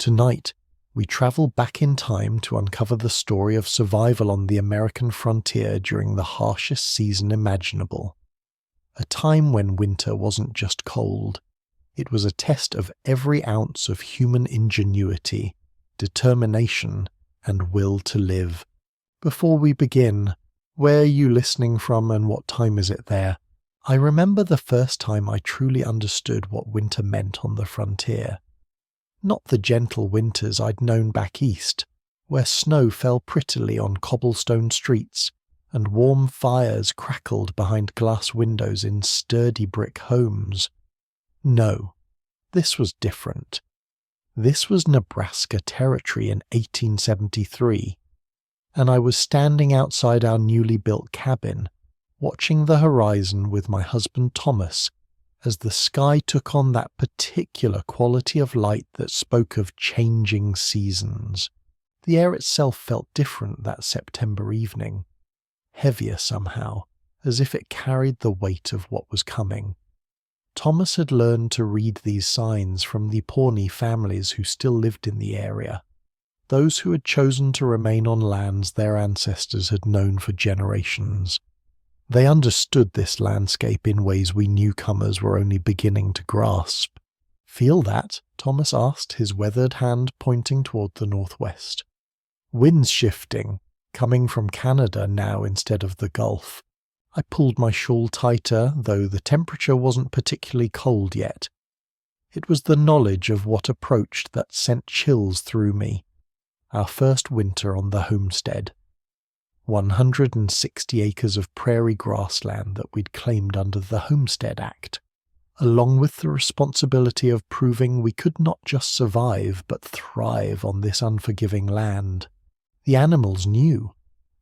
Tonight, we travel back in time to uncover the story of survival on the American frontier during the harshest season imaginable. A time when winter wasn't just cold, it was a test of every ounce of human ingenuity, determination, and will to live. Before we begin, where are you listening from and what time is it there? I remember the first time I truly understood what winter meant on the frontier. Not the gentle winters I'd known back east, where snow fell prettily on cobblestone streets and warm fires crackled behind glass windows in sturdy brick homes. No, this was different. This was Nebraska territory in 1873, and I was standing outside our newly built cabin, watching the horizon with my husband Thomas, as the sky took on that particular quality of light that spoke of changing seasons. The air itself felt different that September evening, heavier somehow, as if it carried the weight of what was coming. Thomas had learned to read these signs from the Pawnee families who still lived in the area, those who had chosen to remain on lands their ancestors had known for generations. They understood this landscape in ways we newcomers were only beginning to grasp. "Feel that?" Thomas asked, his weathered hand pointing toward the northwest. "Winds shifting, coming from Canada now instead of the Gulf." I pulled my shawl tighter, though the temperature wasn't particularly cold yet. It was the knowledge of what approached that sent chills through me. Our first winter on the homestead. 160 acres of prairie grassland that we'd claimed under the Homestead Act, along with the responsibility of proving we could not just survive but thrive on this unforgiving land. The animals knew.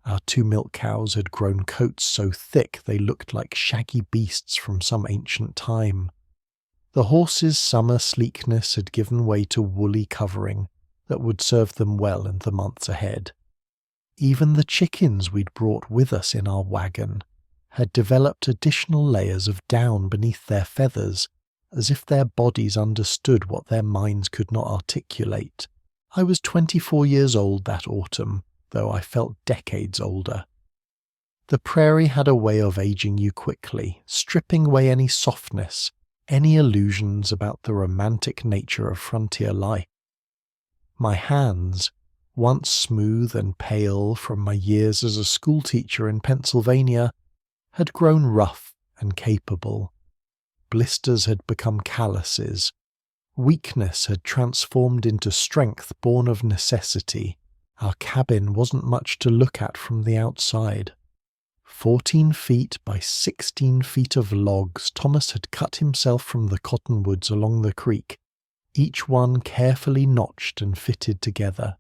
Our 2 milk cows had grown coats so thick they looked like shaggy beasts from some ancient time. The horses' summer sleekness had given way to woolly covering that would serve them well in the months ahead. Even the chickens we'd brought with us in our wagon had developed additional layers of down beneath their feathers, as if their bodies understood what their minds could not articulate. I was 24 years old that autumn, though I felt decades older. The prairie had a way of aging you quickly, stripping away any softness, any illusions about the romantic nature of frontier life. My hands, once smooth and pale from my years as a schoolteacher in Pennsylvania, had grown rough and capable. Blisters had become calluses. Weakness had transformed into strength born of necessity. Our cabin wasn't much to look at from the outside. 14 feet by 16 feet of logs Thomas had cut himself from the cottonwoods along the creek, each one carefully notched and fitted together.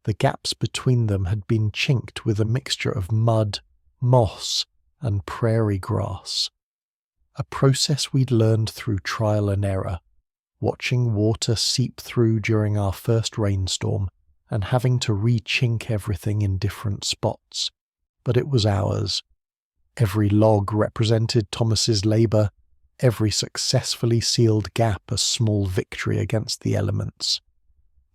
The gaps between them had been chinked with a mixture of mud, moss, and prairie grass. A process we'd learned through trial and error, watching water seep through during our first rainstorm and having to re-chink everything in different spots. But it was ours. Every log represented Thomas's labour, every successfully sealed gap a small victory against the elements.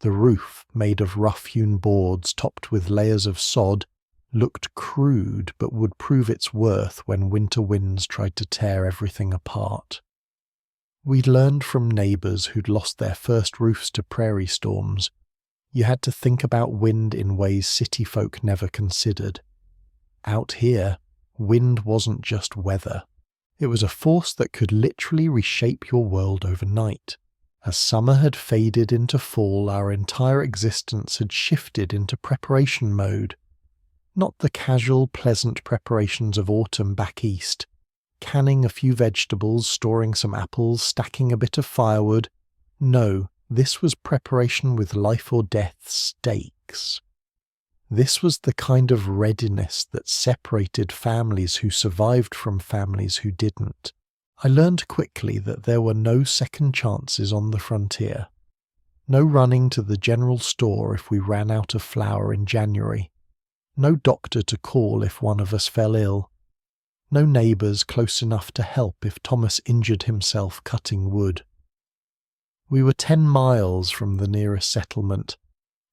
The roof, made of rough-hewn boards topped with layers of sod, looked crude but would prove its worth when winter winds tried to tear everything apart. We'd learned from neighbours who'd lost their first roofs to prairie storms. You had to think about wind in ways city folk never considered. Out here, wind wasn't just weather. It was a force that could literally reshape your world overnight. As summer had faded into fall, our entire existence had shifted into preparation mode. Not the casual, pleasant preparations of autumn back east, canning a few vegetables, storing some apples, stacking a bit of firewood. No, this was preparation with life or death stakes. This was the kind of readiness that separated families who survived from families who didn't. I learned quickly that there were no second chances on the frontier. No running to the general store if we ran out of flour in January. No doctor to call if one of us fell ill. No neighbours close enough to help if Thomas injured himself cutting wood. We were 10 miles from the nearest settlement,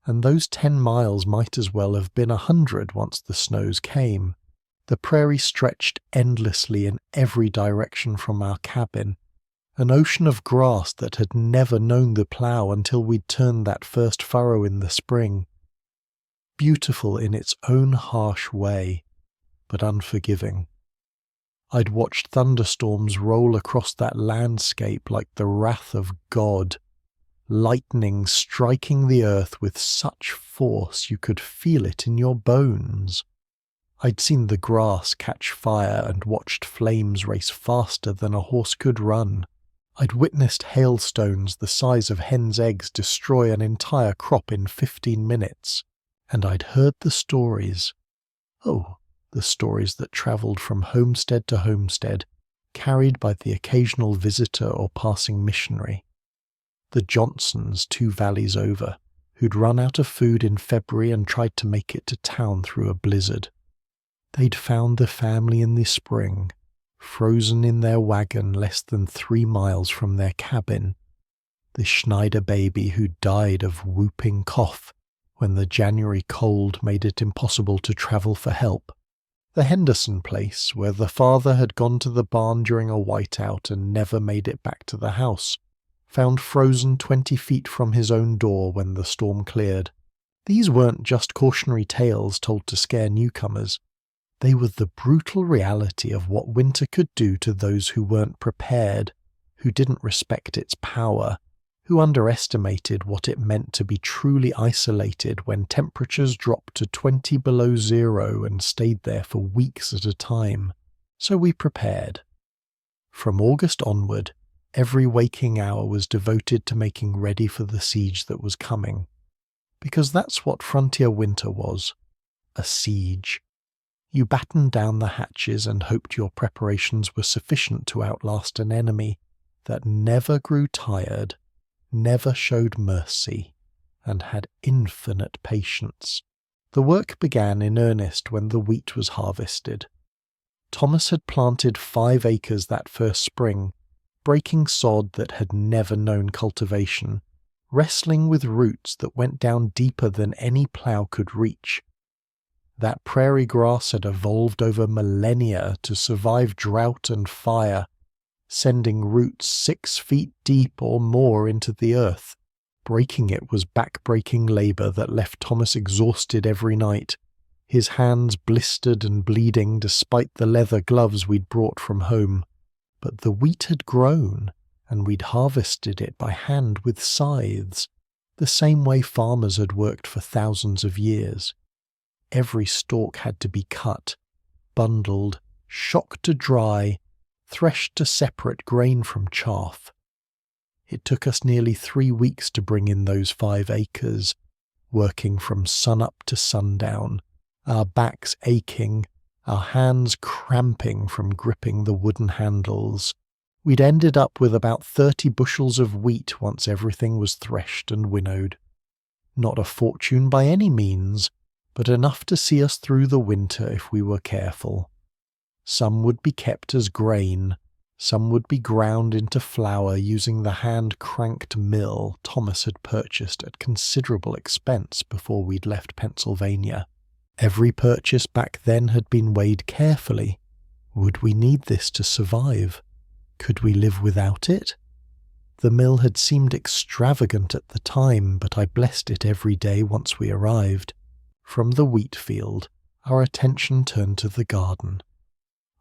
and those 10 miles might as well have been 100 once the snows came. The prairie stretched endlessly in every direction from our cabin, an ocean of grass that had never known the plough until we'd turned that first furrow in the spring. Beautiful in its own harsh way, but unforgiving. I'd watched thunderstorms roll across that landscape like the wrath of God, lightning striking the earth with such force you could feel it in your bones. I'd seen the grass catch fire and watched flames race faster than a horse could run. I'd witnessed hailstones the size of hen's eggs destroy an entire crop in 15 minutes, and I'd heard the stories. Oh, the stories that travelled from homestead to homestead, carried by the occasional visitor or passing missionary. The Johnsons 2 valleys over, who'd run out of food in February and tried to make it to town through a blizzard. They'd found the family in the spring, frozen in their wagon less than 3 miles from their cabin. The Schneider baby who died of whooping cough when the January cold made it impossible to travel for help. The Henderson place, where the father had gone to the barn during a whiteout and never made it back to the house, found frozen 20 feet from his own door when the storm cleared. These weren't just cautionary tales told to scare newcomers. They were the brutal reality of what winter could do to those who weren't prepared, who didn't respect its power, who underestimated what it meant to be truly isolated when temperatures dropped to 20 below zero and stayed there for weeks at a time. So we prepared. From August onward, every waking hour was devoted to making ready for the siege that was coming. Because that's what frontier winter was, a siege. You battened down the hatches and hoped your preparations were sufficient to outlast an enemy that never grew tired, never showed mercy, and had infinite patience. The work began in earnest when the wheat was harvested. Thomas had planted 5 acres that first spring, breaking sod that had never known cultivation, wrestling with roots that went down deeper than any plough could reach. That prairie grass had evolved over millennia to survive drought and fire, sending roots 6 feet deep or more into the earth. Breaking it was back-breaking labour that left Thomas exhausted every night, his hands blistered and bleeding despite the leather gloves we'd brought from home. But the wheat had grown, and we'd harvested it by hand with scythes, the same way farmers had worked for thousands of years. Every stalk had to be cut, bundled, shocked to dry, threshed to separate grain from chaff. It took us nearly 3 weeks to bring in those 5 acres, working from sun-up to sundown, our backs aching, our hands cramping from gripping the wooden handles. We'd ended up with about 30 bushels of wheat once everything was threshed and winnowed. Not a fortune by any means, but enough to see us through the winter if we were careful. Some would be kept as grain, some would be ground into flour using the hand-cranked mill Thomas had purchased at considerable expense before we'd left Pennsylvania. Every purchase back then had been weighed carefully. Would we need this to survive? Could we live without it? The mill had seemed extravagant at the time, but I blessed it every day once we arrived. From the wheat field, our attention turned to the garden.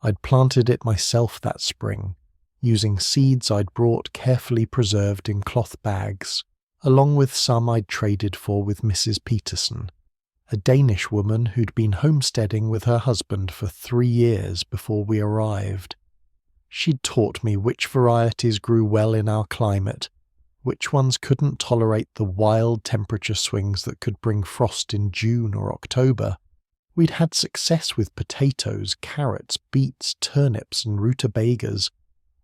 I'd planted it myself that spring, using seeds I'd brought carefully preserved in cloth bags, along with some I'd traded for with Mrs. Peterson, a Danish woman who'd been homesteading with her husband for 3 years before we arrived. She'd taught me which varieties grew well in our climate, which ones couldn't tolerate the wild temperature swings that could bring frost in June or October. We'd had success with potatoes, carrots, beets, turnips and rutabagas,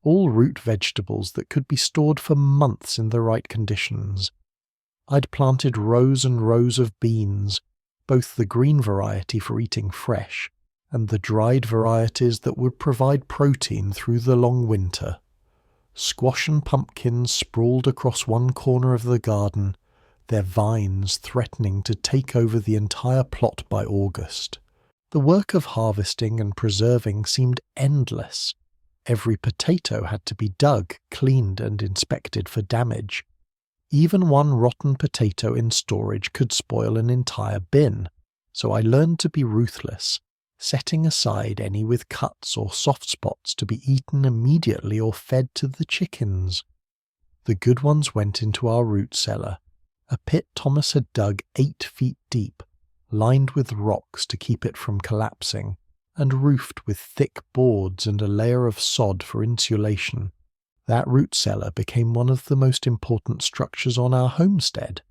all root vegetables that could be stored for months in the right conditions. I'd planted rows and rows of beans, both the green variety for eating fresh, and the dried varieties that would provide protein through the long winter. Squash and pumpkins sprawled across one corner of the garden, their vines threatening to take over the entire plot by August. The work of harvesting and preserving seemed endless. Every potato had to be dug, cleaned, and inspected for damage. Even one rotten potato in storage could spoil an entire bin, so I learned to be ruthless, setting aside any with cuts or soft spots to be eaten immediately or fed to the chickens. The good ones went into our root cellar, a pit Thomas had dug 8 feet deep, lined with rocks to keep it from collapsing, and roofed with thick boards and a layer of sod for insulation. That root cellar became one of the most important structures on our homestead.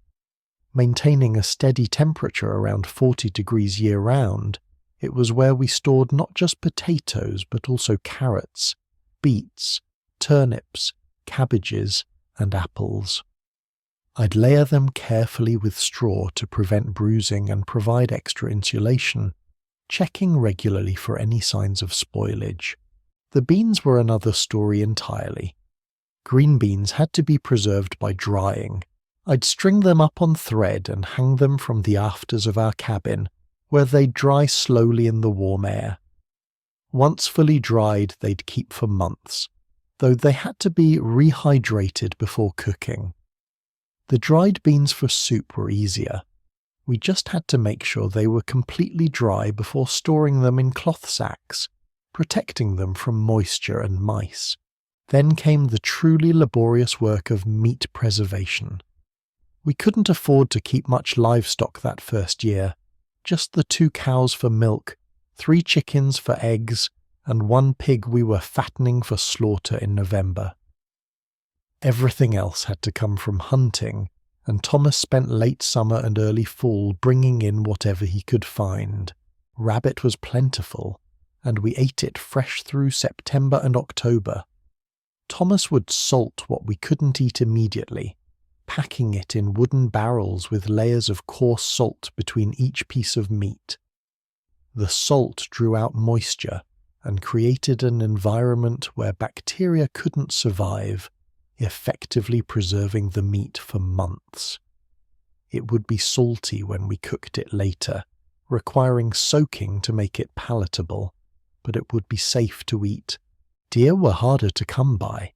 Maintaining a steady temperature around 40 degrees year-round, it was where we stored not just potatoes but also carrots, beets, turnips, cabbages, and apples. I'd layer them carefully with straw to prevent bruising and provide extra insulation, checking regularly for any signs of spoilage. The beans were another story entirely. Green beans had to be preserved by drying. I'd string them up on thread and hang them from the afters of our cabin, where they'd dry slowly in the warm air. Once fully dried, they'd keep for months, though they had to be rehydrated before cooking. The dried beans for soup were easier. We just had to make sure they were completely dry before storing them in cloth sacks, protecting them from moisture and mice. Then came the truly laborious work of meat preservation. We couldn't afford to keep much livestock that first year, just the 2 cows for milk, 3 chickens for eggs, and 1 pig we were fattening for slaughter in November. Everything else had to come from hunting, and Thomas spent late summer and early fall bringing in whatever he could find. Rabbit was plentiful, and we ate it fresh through September and October. Thomas would salt what we couldn't eat immediately, packing it in wooden barrels with layers of coarse salt between each piece of meat. The salt drew out moisture and created an environment where bacteria couldn't survive, effectively preserving the meat for months. It would be salty when we cooked it later, requiring soaking to make it palatable, but it would be safe to eat. Deer were harder to come by.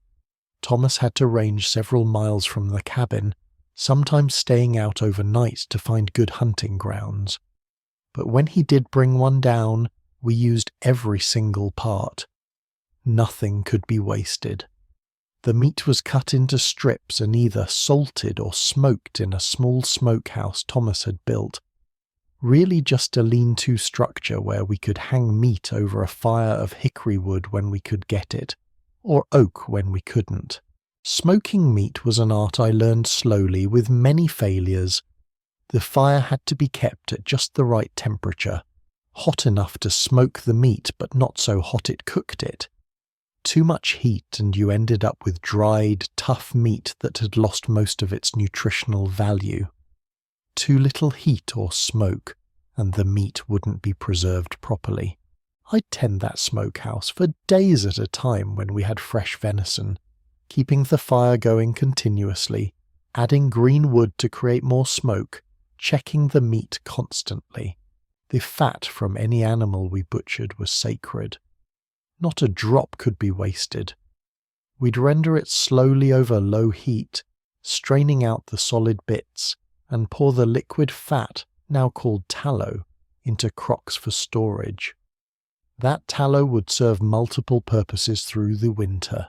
Thomas had to range several miles from the cabin, sometimes staying out overnight to find good hunting grounds. But when he did bring one down, we used every single part. Nothing could be wasted. The meat was cut into strips and either salted or smoked in a small smokehouse Thomas had built. Really just a lean-to structure where we could hang meat over a fire of hickory wood when we could get it, or oak when we couldn't. Smoking meat was an art I learned slowly with many failures. The fire had to be kept at just the right temperature, hot enough to smoke the meat but not so hot it cooked it. Too much heat and you ended up with dried, tough meat that had lost most of its nutritional value. Too little heat or smoke, and the meat wouldn't be preserved properly. I'd tend that smokehouse for days at a time when we had fresh venison, keeping the fire going continuously, adding green wood to create more smoke, checking the meat constantly. The fat from any animal we butchered was sacred. Not a drop could be wasted. We'd render it slowly over low heat, straining out the solid bits, and pour the liquid fat, now called tallow, into crocks for storage. That tallow would serve multiple purposes through the winter.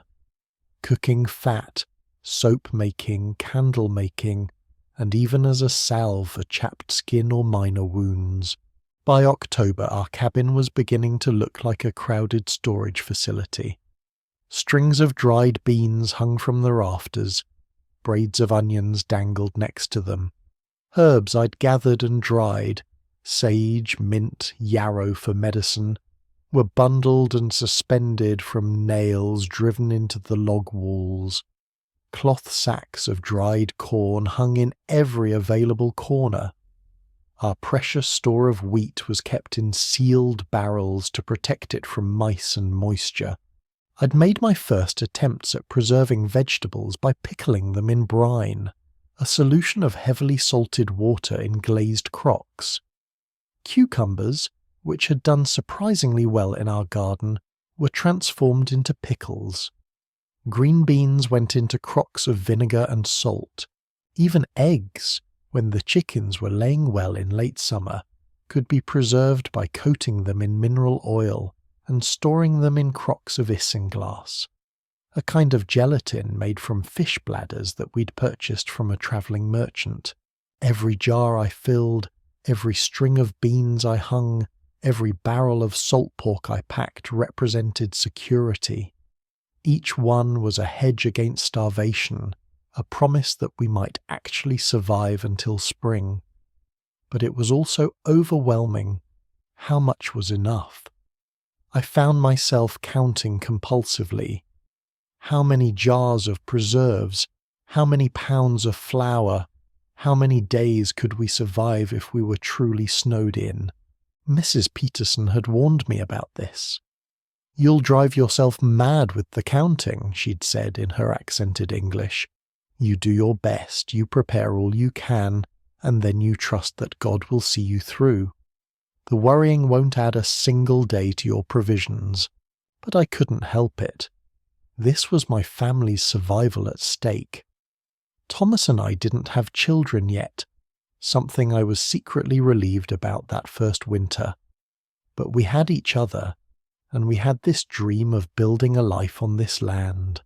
Cooking fat, soap making, candle making, and even as a salve for chapped skin or minor wounds. By October, our cabin was beginning to look like a crowded storage facility. Strings of dried beans hung from the rafters, braids of onions dangled next to them. Herbs I'd gathered and dried, sage, mint, yarrow for medicine, were bundled and suspended from nails driven into the log walls. Cloth sacks of dried corn hung in every available corner. Our precious store of wheat was kept in sealed barrels to protect it from mice and moisture. I'd made my first attempts at preserving vegetables by pickling them in brine, a solution of heavily salted water in glazed crocks. Cucumbers, which had done surprisingly well in our garden, were transformed into pickles. Green beans went into crocks of vinegar and salt. Even eggs, when the chickens were laying well in late summer, could be preserved by coating them in mineral oil and storing them in crocks of isinglass, a kind of gelatin made from fish bladders that we'd purchased from a travelling merchant. Every jar I filled, every string of beans I hung, every barrel of salt pork I packed represented security. Each one was a hedge against starvation, a promise that we might actually survive until spring. But it was also overwhelming. How much was enough? I found myself counting compulsively. How many jars of preserves? How many pounds of flour? How many days could we survive if we were truly snowed in? Mrs. Peterson had warned me about this. "You'll drive yourself mad with the counting," she'd said in her accented English. "You do your best, you prepare all you can, and then you trust that God will see you through. The worrying won't add a single day to your provisions." But I couldn't help it. This was my family's survival at stake. Thomas and I didn't have children yet, something I was secretly relieved about that first winter. But we had each other, and we had this dream of building a life on this land.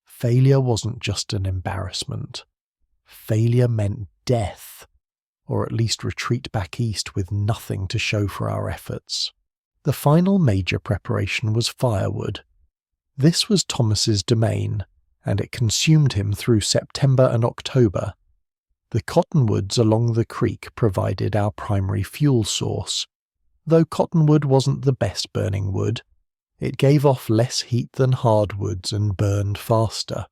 Failure wasn't just an embarrassment. Failure meant death, or at least retreat back east with nothing to show for our efforts. The final major preparation was firewood. This was Thomas's domain, and it consumed him through September and October. The cottonwoods along the creek provided our primary fuel source. Though cottonwood wasn't the best burning wood, it gave off less heat than hardwoods and burned faster.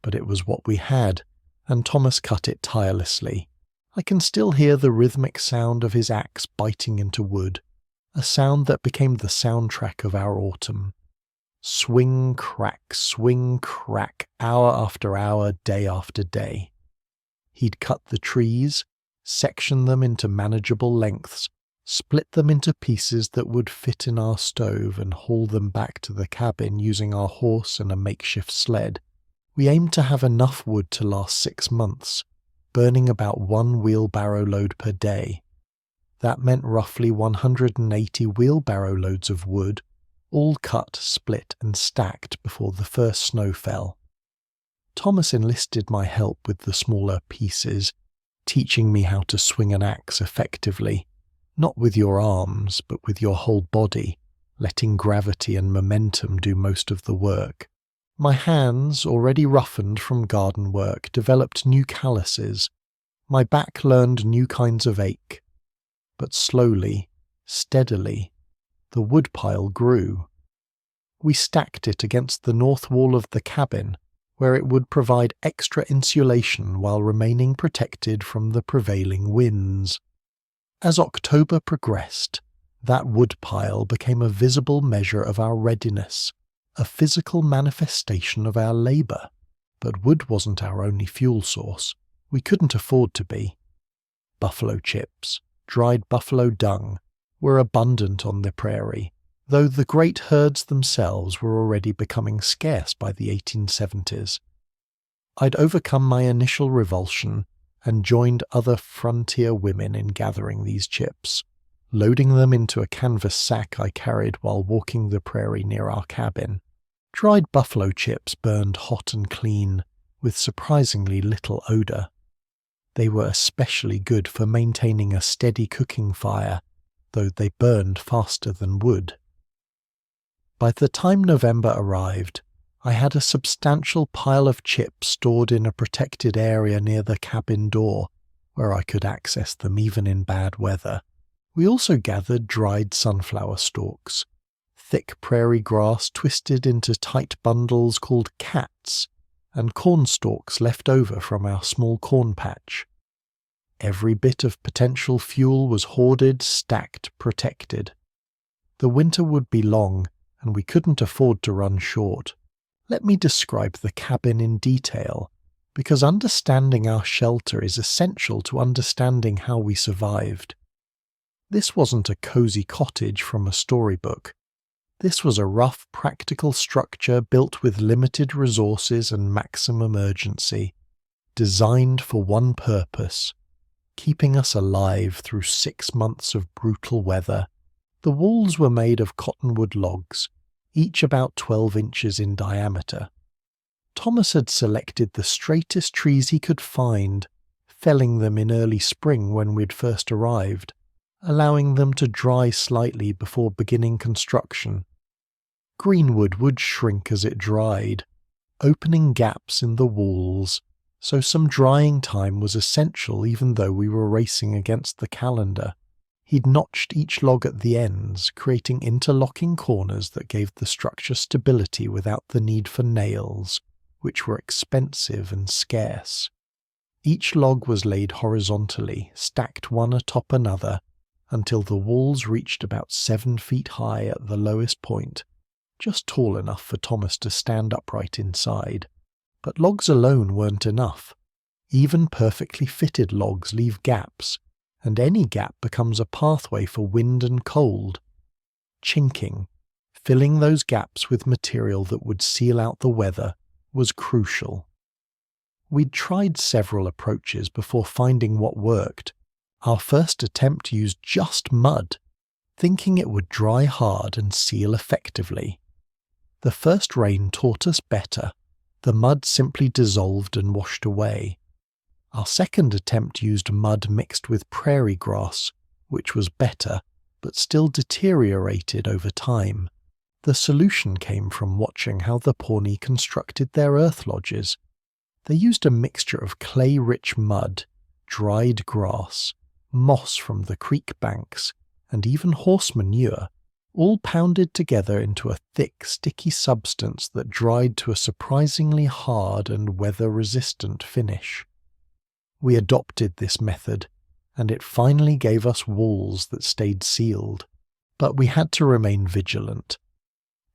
But it was what we had, and Thomas cut it tirelessly. I can still hear the rhythmic sound of his axe biting into wood, a sound that became the soundtrack of our autumn. Swing, crack, hour after hour, day after day. He'd cut the trees, section them into manageable lengths, split them into pieces that would fit in our stove and haul them back to the cabin using our horse and a makeshift sled. We aimed to have enough wood to last 6 months, burning about 1 wheelbarrow load per day. That meant roughly 180 wheelbarrow loads of wood, all cut, split and stacked before the first snow fell. Thomas enlisted my help with the smaller pieces, teaching me how to swing an axe effectively, not with your arms, but with your whole body, letting gravity and momentum do most of the work. My hands, already roughened from garden work, developed new calluses. My back learned new kinds of ache. But slowly, steadily, the woodpile grew. We stacked it against the north wall of the cabin, where it would provide extra insulation while remaining protected from the prevailing winds. As October progressed, that woodpile became a visible measure of our readiness, a physical manifestation of our labour. But wood wasn't our only fuel source. We couldn't afford to be. Buffalo chips, dried buffalo dung, were abundant on the prairie, though the great herds themselves were already becoming scarce by the 1870s. I'd overcome my initial revulsion and joined other frontier women in gathering these chips, loading them into a canvas sack I carried while walking the prairie near our cabin. Dried buffalo chips burned hot and clean, with surprisingly little odour. They were especially good for maintaining a steady cooking fire, though they burned faster than wood. By the time November arrived, I had a substantial pile of chips stored in a protected area near the cabin door, where I could access them even in bad weather. We also gathered dried sunflower stalks, thick prairie grass twisted into tight bundles called cats, and corn stalks left over from our small corn patch. Every bit of potential fuel was hoarded, stacked, protected. The winter would be long, and we couldn't afford to run short. Let me describe the cabin in detail, because understanding our shelter is essential to understanding how we survived. This wasn't a cozy cottage from a storybook. This was a rough, practical structure built with limited resources and maximum urgency, designed for one purpose: keeping us alive through 6 months of brutal weather. The walls were made of cottonwood logs, each about 12 inches in diameter. Thomas had selected the straightest trees he could find, felling them in early spring when we'd first arrived, allowing them to dry slightly before beginning construction. Greenwood would shrink as it dried, opening gaps in the walls, so some drying time was essential even though we were racing against the calendar. He'd notched each log at the ends, creating interlocking corners that gave the structure stability without the need for nails, which were expensive and scarce. Each log was laid horizontally, stacked one atop another, until the walls reached about 7 feet high at the lowest point, just tall enough for Thomas to stand upright inside. But logs alone weren't enough. Even perfectly fitted logs leave gaps, and any gap becomes a pathway for wind and cold. Chinking, filling those gaps with material that would seal out the weather, was crucial. We'd tried several approaches before finding what worked. Our first attempt used just mud, thinking it would dry hard and seal effectively. The first rain taught us better. The mud simply dissolved and washed away. Our second attempt used mud mixed with prairie grass, which was better, but still deteriorated over time. The solution came from watching how the Pawnee constructed their earth lodges. They used a mixture of clay-rich mud, dried grass, moss from the creek banks, and even horse manure, all pounded together into a thick, sticky substance that dried to a surprisingly hard and weather-resistant finish. We adopted this method, and it finally gave us walls that stayed sealed, but we had to remain vigilant.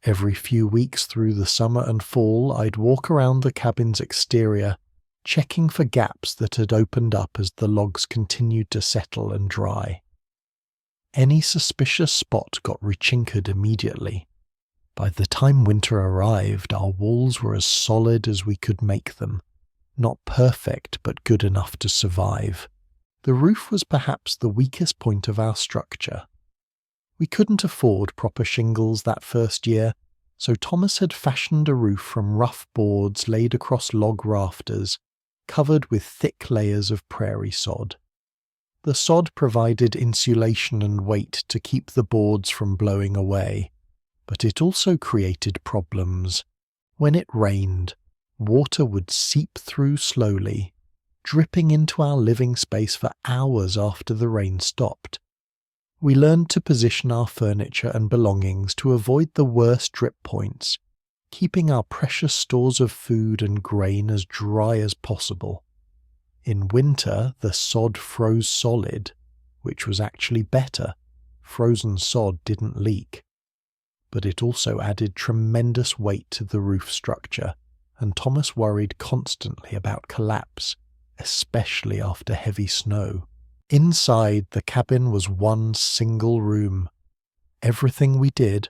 Every few weeks through the summer and fall, I'd walk around the cabin's exterior, checking for gaps that had opened up as the logs continued to settle and dry. Any suspicious spot got rechinkered immediately. By the time winter arrived, our walls were as solid as we could make them. Not perfect, but good enough to survive. The roof was perhaps the weakest point of our structure. We couldn't afford proper shingles that first year, so Thomas had fashioned a roof from rough boards laid across log rafters, covered with thick layers of prairie sod. The sod provided insulation and weight to keep the boards from blowing away, but it also created problems. When it rained, water would seep through slowly, dripping into our living space for hours after the rain stopped. We learned to position our furniture and belongings to avoid the worst drip points, keeping our precious stores of food and grain as dry as possible. In winter, the sod froze solid, which was actually better. Frozen sod didn't leak. But it also added tremendous weight to the roof structure, and Thomas worried constantly about collapse, especially after heavy snow. Inside, the cabin was one single room. Everything we did,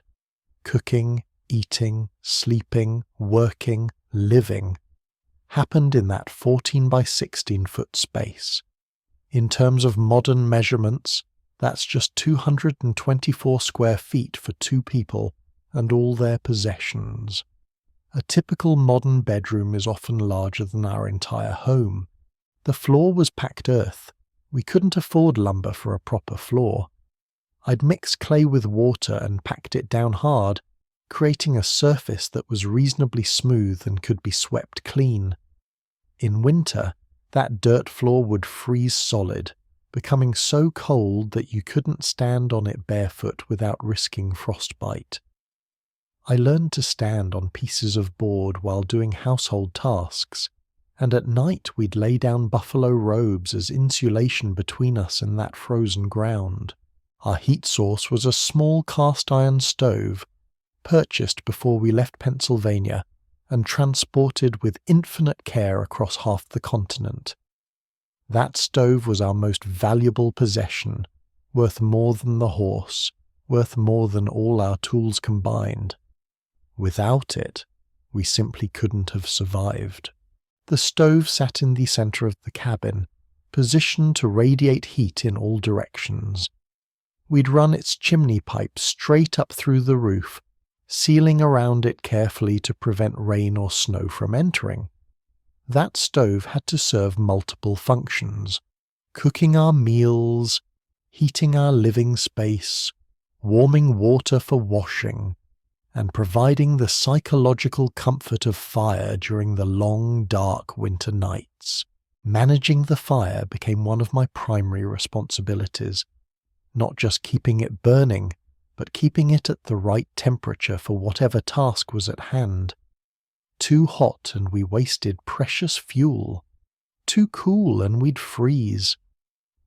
cooking, eating, sleeping, working, living, happened in that 14 by 16 foot space. In terms of modern measurements, that's just 224 square feet for 2 people and all their possessions. A typical modern bedroom is often larger than our entire home. The floor was packed earth. We couldn't afford lumber for a proper floor. I'd mixed clay with water and packed it down hard, creating a surface that was reasonably smooth and could be swept clean. In winter, that dirt floor would freeze solid, becoming so cold that you couldn't stand on it barefoot without risking frostbite. I learned to stand on pieces of board while doing household tasks, and at night we'd lay down buffalo robes as insulation between us and that frozen ground. Our heat source was a small cast-iron stove, purchased before we left Pennsylvania and transported with infinite care across half the continent. That stove was our most valuable possession, worth more than the horse, worth more than all our tools combined. Without it, we simply couldn't have survived. The stove sat in the center of the cabin, positioned to radiate heat in all directions. We'd run its chimney pipe straight up through the roof, sealing around it carefully to prevent rain or snow from entering. That stove had to serve multiple functions: cooking our meals, heating our living space, warming water for washing, and providing the psychological comfort of fire during the long, dark winter nights. Managing the fire became one of my primary responsibilities, not just keeping it burning, but keeping it at the right temperature for whatever task was at hand. Too hot and we wasted precious fuel. Too cool and we'd freeze.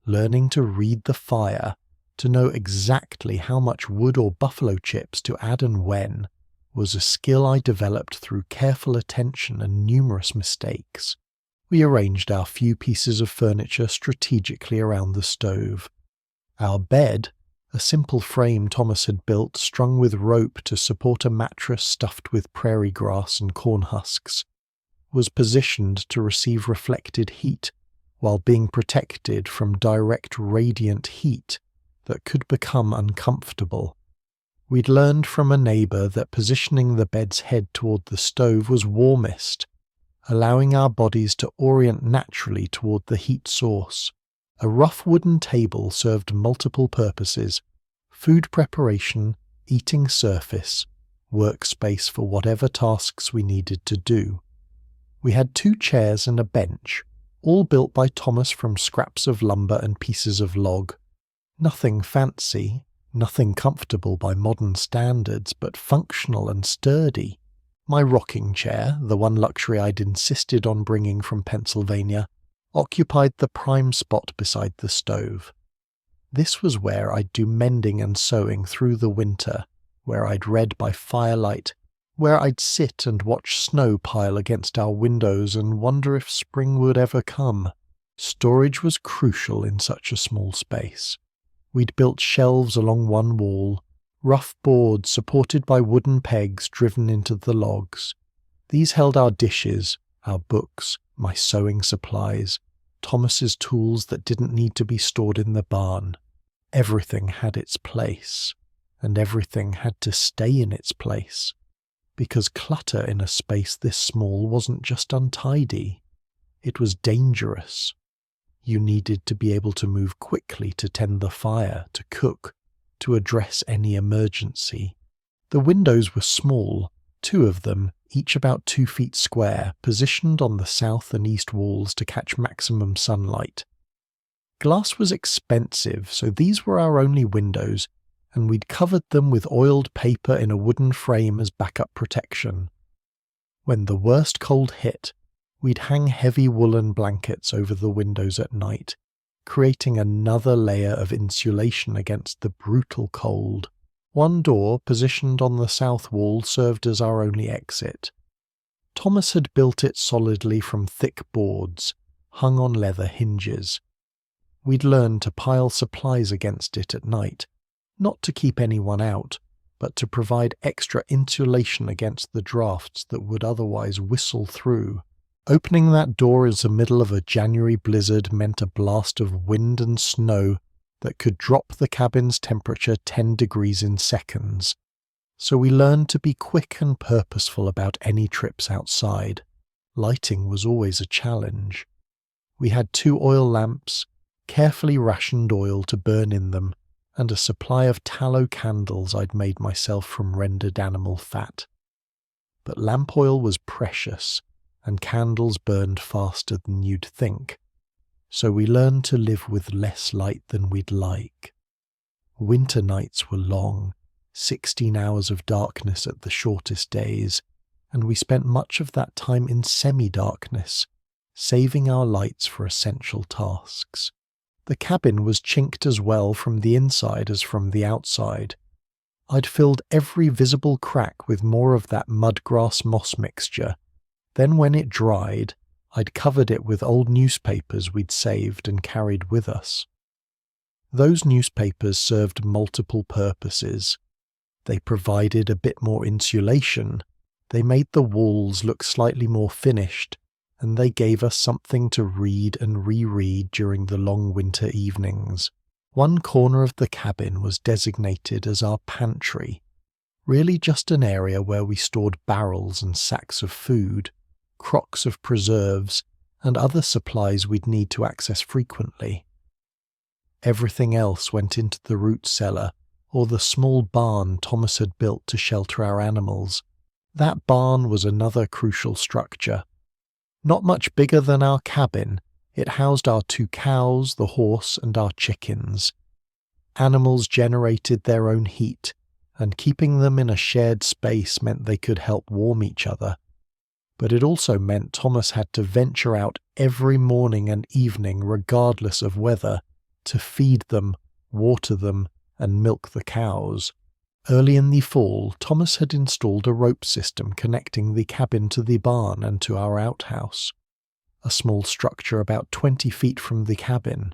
Learning to read the fire, to know exactly how much wood or buffalo chips to add and when, was a skill I developed through careful attention and numerous mistakes. We arranged our few pieces of furniture strategically around the stove. Our bed, a simple frame Thomas had built strung with rope to support a mattress stuffed with prairie grass and corn husks, was positioned to receive reflected heat while being protected from direct radiant heat that could become uncomfortable. We'd learned from a neighbour that positioning the bed's head toward the stove was warmest, allowing our bodies to orient naturally toward the heat source. A rough wooden table served multiple purposes: food preparation, eating surface, workspace for whatever tasks we needed to do. We had 2 chairs and a bench, all built by Thomas from scraps of lumber and pieces of log. Nothing fancy, nothing comfortable by modern standards, but functional and sturdy. My rocking chair, the one luxury I'd insisted on bringing from Pennsylvania, occupied the prime spot beside the stove. This was where I'd do mending and sewing through the winter, where I'd read by firelight, where I'd sit and watch snow pile against our windows and wonder if spring would ever come. Storage was crucial in such a small space. We'd built shelves along one wall, rough boards supported by wooden pegs driven into the logs. These held our dishes, our books, my sewing supplies, Thomas's tools that didn't need to be stored in the barn. Everything had its place, and everything had to stay in its place, because clutter in a space this small wasn't just untidy, it was dangerous. You needed to be able to move quickly to tend the fire, to cook, to address any emergency. The windows were small, 2 of them, each about 2 feet square, positioned on the south and east walls to catch maximum sunlight. Glass was expensive, so these were our only windows, and we'd covered them with oiled paper in a wooden frame as backup protection. When the worst cold hit, we'd hang heavy woolen blankets over the windows at night, creating another layer of insulation against the brutal cold. One door, positioned on the south wall, served as our only exit. Thomas had built it solidly from thick boards, hung on leather hinges. We'd learned to pile supplies against it at night, not to keep anyone out, but to provide extra insulation against the drafts that would otherwise whistle through. Opening that door in the middle of a January blizzard meant a blast of wind and snow that could drop the cabin's temperature 10 degrees in seconds. So we learned to be quick and purposeful about any trips outside. Lighting was always a challenge. We had 2 oil lamps, carefully rationed oil to burn in them, and a supply of tallow candles I'd made myself from rendered animal fat. But lamp oil was precious, and candles burned faster than you'd think, so we learned to live with less light than we'd like. Winter nights were long, 16 hours of darkness at the shortest days, and we spent much of that time in semi-darkness, saving our lights for essential tasks. The cabin was chinked as well from the inside as from the outside. I'd filled every visible crack with more of that mudgrass moss mixture. Then when it dried, I'd covered it with old newspapers we'd saved and carried with us. Those newspapers served multiple purposes. They provided a bit more insulation, they made the walls look slightly more finished, and they gave us something to read and reread during the long winter evenings. One corner of the cabin was designated as our pantry, really just an area where we stored barrels and sacks of food, crocks of preserves, and other supplies we'd need to access frequently. Everything else went into the root cellar, or the small barn Thomas had built to shelter our animals. That barn was another crucial structure. Not much bigger than our cabin, it housed our 2 cows, the horse, and our chickens. Animals generated their own heat, and keeping them in a shared space meant they could help warm each other. But it also meant Thomas had to venture out every morning and evening regardless of weather, to feed them, water them, and milk the cows. Early in the fall, Thomas had installed a rope system connecting the cabin to the barn and to our outhouse, a small structure about 20 feet from the cabin.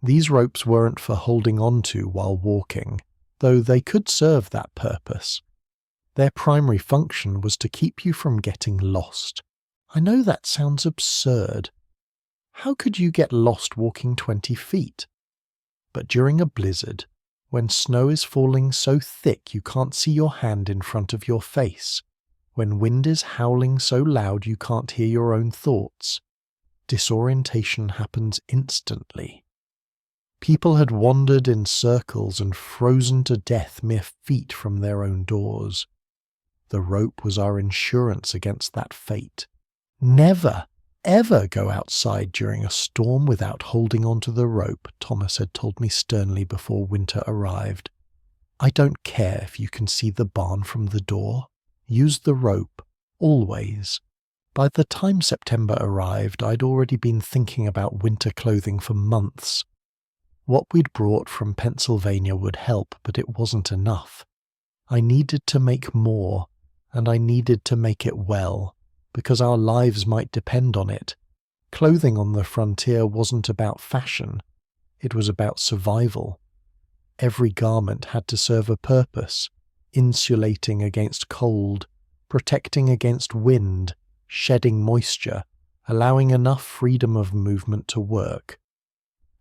These ropes weren't for holding on to while walking, though they could serve that purpose. Their primary function was to keep you from getting lost. I know that sounds absurd. How could you get lost walking 20 feet? But during a blizzard, when snow is falling so thick you can't see your hand in front of your face, when wind is howling so loud you can't hear your own thoughts, disorientation happens instantly. People had wandered in circles and frozen to death mere feet from their own doors. The rope was our insurance against that fate. Never, ever go outside during a storm without holding onto the rope, Thomas had told me sternly before winter arrived. I don't care if you can see the barn from the door. Use the rope, always. By the time September arrived, I'd already been thinking about winter clothing for months. What we'd brought from Pennsylvania would help, but it wasn't enough. I needed to make more, and I needed to make it well, because our lives might depend on it. Clothing on the frontier wasn't about fashion, it was about survival. Every garment had to serve a purpose, insulating against cold, protecting against wind, shedding moisture, allowing enough freedom of movement to work.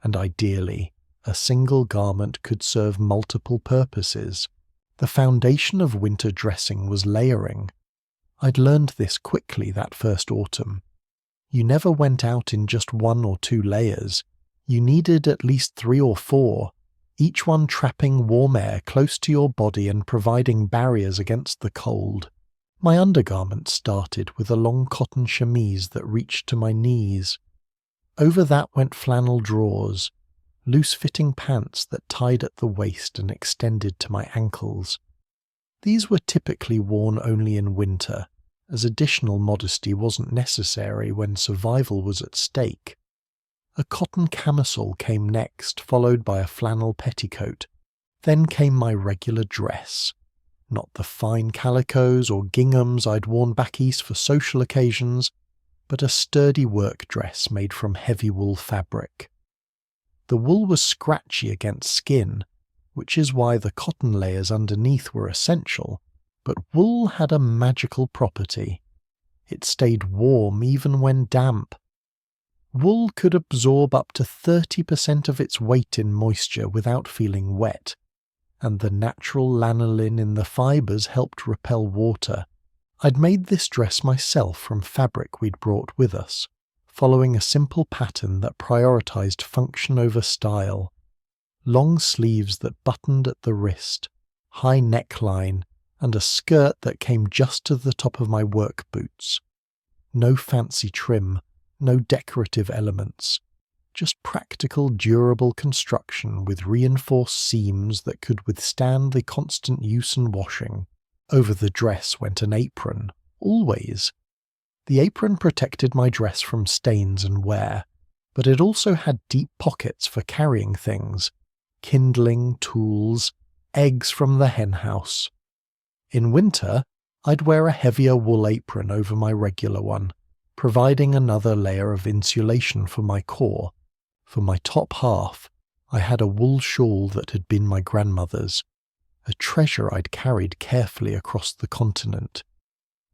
And ideally, a single garment could serve multiple purposes. The foundation of winter dressing was layering. I'd learned this quickly that first autumn. You never went out in just 1 or 2 layers. You needed at least 3 or 4, each one trapping warm air close to your body and providing barriers against the cold. My undergarment started with a long cotton chemise that reached to my knees. Over that went flannel drawers, loose-fitting pants that tied at the waist and extended to my ankles. These were typically worn only in winter, as additional modesty wasn't necessary when survival was at stake. A cotton camisole came next, followed by a flannel petticoat. Then came my regular dress. Not the fine calicos or ginghams I'd worn back east for social occasions, but a sturdy work dress made from heavy wool fabric. The wool was scratchy against skin, which is why the cotton layers underneath were essential, but wool had a magical property. It stayed warm even when damp. Wool could absorb up to 30% of its weight in moisture without feeling wet, and the natural lanolin in the fibres helped repel water. I'd made this dress myself from fabric we'd brought with us, following a simple pattern that prioritized function over style. Long sleeves that buttoned at the wrist, high neckline, and a skirt that came just to the top of my work boots. No fancy trim, no decorative elements, just practical, durable construction with reinforced seams that could withstand the constant use and washing. Over the dress went an apron, always. The apron protected my dress from stains and wear, but it also had deep pockets for carrying things, kindling, tools, eggs from the hen house. In winter, I'd wear a heavier wool apron over my regular one, providing another layer of insulation for my core. For my top half, I had a wool shawl that had been my grandmother's, a treasure I'd carried carefully across the continent.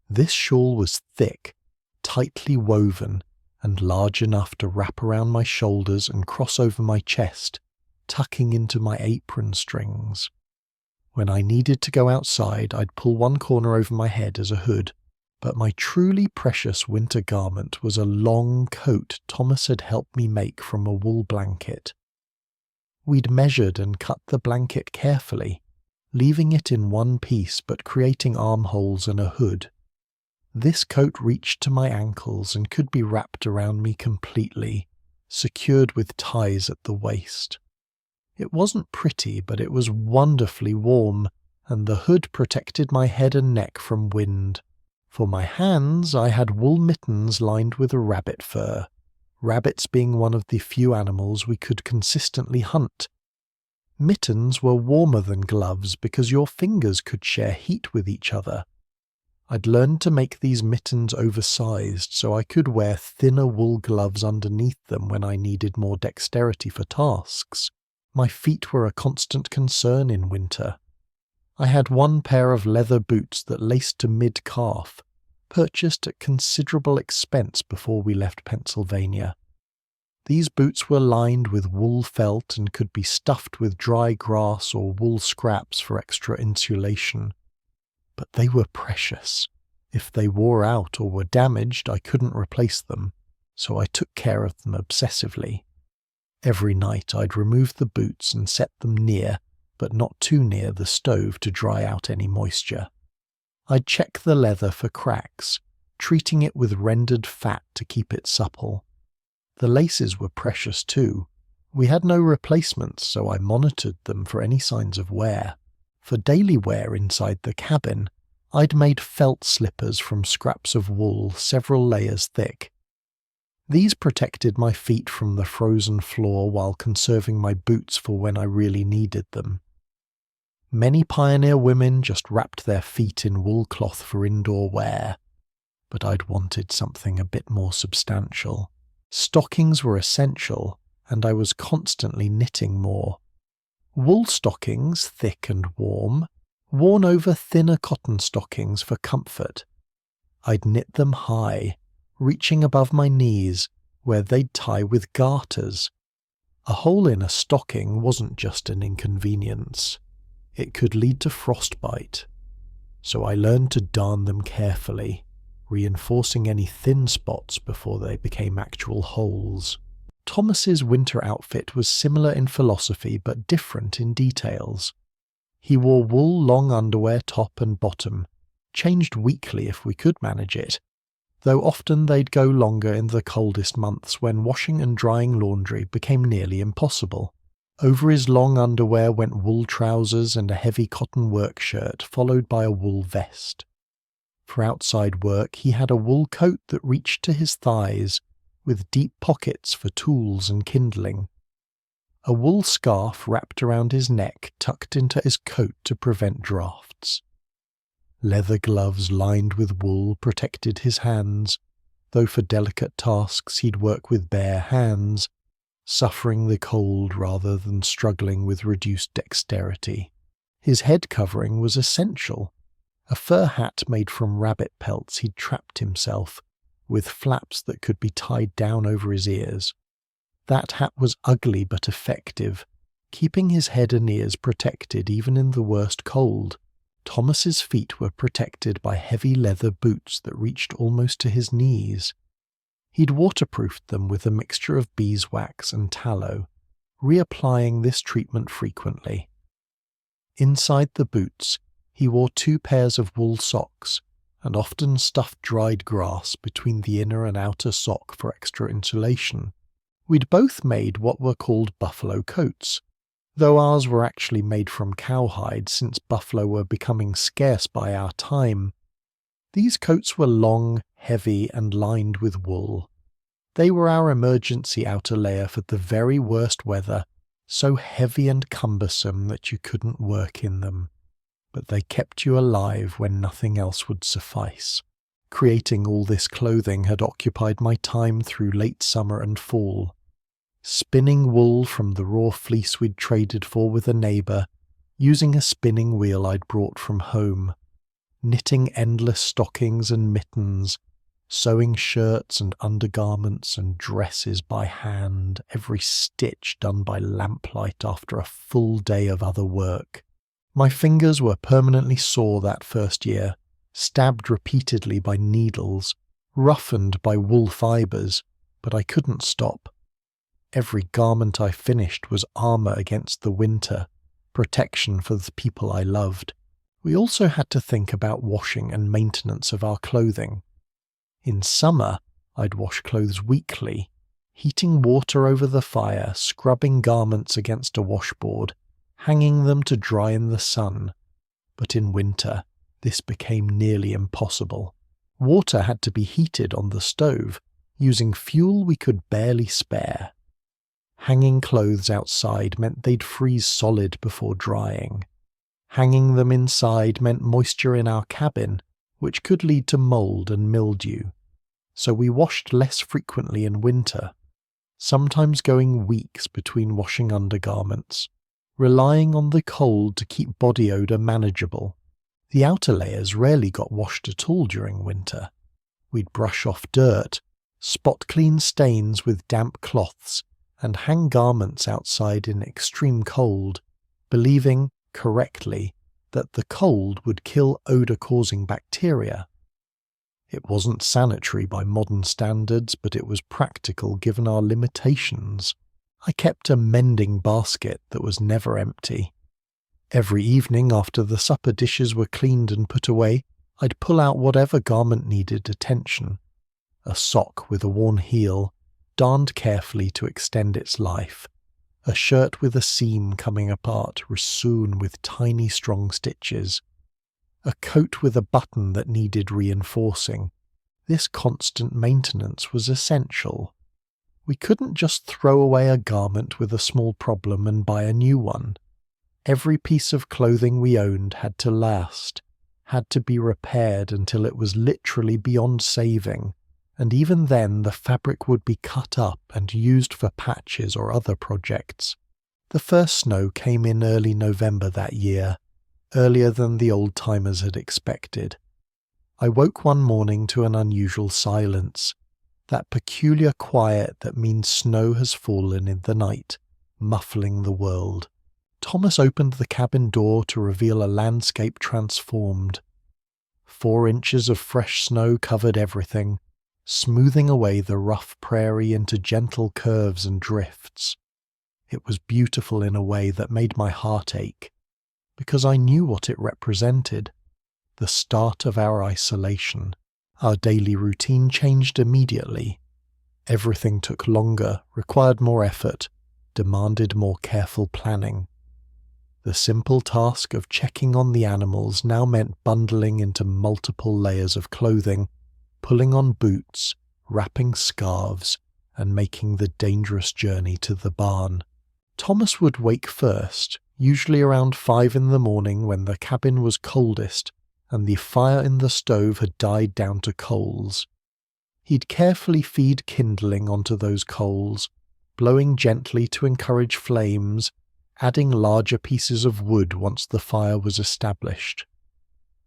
This shawl was thick, tightly woven, and large enough to wrap around my shoulders and cross over my chest, tucking into my apron strings. When I needed to go outside, I'd pull one corner over my head as a hood, but my truly precious winter garment was a long coat Thomas had helped me make from a wool blanket. We'd measured and cut the blanket carefully, leaving it in one piece but creating armholes and a hood. This coat reached to my ankles and could be wrapped around me completely, secured with ties at the waist. It wasn't pretty, but it was wonderfully warm, and the hood protected my head and neck from wind. For my hands, I had wool mittens lined with rabbit fur, rabbits being one of the few animals we could consistently hunt. Mittens were warmer than gloves because your fingers could share heat with each other. I'd learned to make these mittens oversized so I could wear thinner wool gloves underneath them when I needed more dexterity for tasks. My feet were a constant concern in winter. I had one pair of leather boots that laced to mid-calf, purchased at considerable expense before we left Pennsylvania. These boots were lined with wool felt and could be stuffed with dry grass or wool scraps for extra insulation. But they were precious. If they wore out or were damaged, I couldn't replace them, so I took care of them obsessively. Every night I'd remove the boots and set them near, but not too near the stove to dry out any moisture. I'd check the leather for cracks, treating it with rendered fat to keep it supple. The laces were precious too. We had no replacements, so I monitored them for any signs of wear. For daily wear inside the cabin, I'd made felt slippers from scraps of wool several layers thick. These protected my feet from the frozen floor while conserving my boots for when I really needed them. Many pioneer women just wrapped their feet in wool cloth for indoor wear, but I'd wanted something a bit more substantial. Stockings were essential, and I was constantly knitting more. Wool stockings, thick and warm, worn over thinner cotton stockings for comfort. I'd knit them high, reaching above my knees, where they'd tie with garters. A hole in a stocking wasn't just an inconvenience. It could lead to frostbite. So I learned to darn them carefully, reinforcing any thin spots before they became actual holes. Thomas's winter outfit was similar in philosophy but different in details. He wore wool long underwear top and bottom, changed weekly if we could manage it, though often they'd go longer in the coldest months when washing and drying laundry became nearly impossible. Over his long underwear went wool trousers and a heavy cotton work shirt, followed by a wool vest. For outside work he had a wool coat that reached to his thighs, with deep pockets for tools and kindling. A wool scarf wrapped around his neck tucked into his coat to prevent drafts. Leather gloves lined with wool protected his hands, though for delicate tasks he'd work with bare hands, suffering the cold rather than struggling with reduced dexterity. His head covering was essential, a fur hat made from rabbit pelts he'd trapped himself, with flaps that could be tied down over his ears. That hat was ugly but effective, keeping his head and ears protected even in the worst cold. Thomas's feet were protected by heavy leather boots that reached almost to his knees. He'd waterproofed them with a mixture of beeswax and tallow, reapplying this treatment frequently. Inside the boots, he wore 2 pairs of wool socks, and often stuffed dried grass between the inner and outer sock for extra insulation. We'd both made what were called buffalo coats, though ours were actually made from cowhide since buffalo were becoming scarce by our time. These coats were long, heavy, and lined with wool. They were our emergency outer layer for the very worst weather, so heavy and cumbersome that you couldn't work in them, but they kept you alive when nothing else would suffice. Creating all this clothing had occupied my time through late summer and fall. Spinning wool from the raw fleece we'd traded for with a neighbour, using a spinning wheel I'd brought from home, knitting endless stockings and mittens, sewing shirts and undergarments and dresses by hand, every stitch done by lamplight after a full day of other work. My fingers were permanently sore that first year, stabbed repeatedly by needles, roughened by wool fibres, but I couldn't stop. Every garment I finished was armour against the winter, protection for the people I loved. We also had to think about washing and maintenance of our clothing. In summer, I'd wash clothes weekly, heating water over the fire, scrubbing garments against a washboard, hanging them to dry in the sun. But in winter, this became nearly impossible. Water had to be heated on the stove, using fuel we could barely spare. Hanging clothes outside meant they'd freeze solid before drying. Hanging them inside meant moisture in our cabin, which could lead to mould and mildew. So we washed less frequently in winter, sometimes going weeks between washing undergarments, relying on the cold to keep body odour manageable. The outer layers rarely got washed at all during winter. We'd brush off dirt, spot clean stains with damp cloths, and hang garments outside in extreme cold, believing, correctly, that the cold would kill odour-causing bacteria. It wasn't sanitary by modern standards, but it was practical given our limitations. I kept a mending basket that was never empty. Every evening after the supper dishes were cleaned and put away, I'd pull out whatever garment needed attention. A sock with a worn heel, darned carefully to extend its life. A shirt with a seam coming apart, risoon with tiny strong stitches. A coat with a button that needed reinforcing. This constant maintenance was essential. We couldn't just throw away a garment with a small problem and buy a new one. Every piece of clothing we owned had to last, had to be repaired until it was literally beyond saving, and even then the fabric would be cut up and used for patches or other projects. The first snow came in early November that year, earlier than the old-timers had expected. I woke one morning to an unusual silence, that peculiar quiet that means snow has fallen in the night, muffling the world. Thomas opened the cabin door to reveal a landscape transformed. 4 inches of fresh snow covered everything, smoothing away the rough prairie into gentle curves and drifts. It was beautiful in a way that made my heart ache, because I knew what it represented. The start of our isolation. Our daily routine changed immediately. Everything took longer, required more effort, demanded more careful planning. The simple task of checking on the animals now meant bundling into multiple layers of clothing, pulling on boots, wrapping scarves, and making the dangerous journey to the barn. Thomas would wake first, usually around 5 in the morning when the cabin was coldest and the fire in the stove had died down to coals. He'd carefully feed kindling onto those coals, blowing gently to encourage flames, adding larger pieces of wood once the fire was established.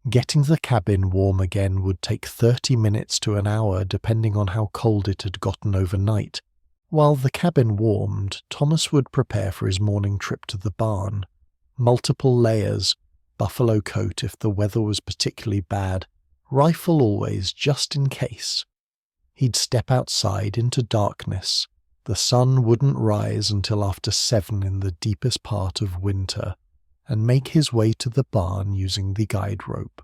Getting the cabin warm again would take 30 minutes to an hour depending on how cold it had gotten overnight. While the cabin warmed, Thomas would prepare for his morning trip to the barn. Multiple layers, buffalo coat if the weather was particularly bad, rifle always just in case. He'd step outside into darkness. The sun wouldn't rise until after 7 in the deepest part of winter, and make his way to the barn using the guide rope.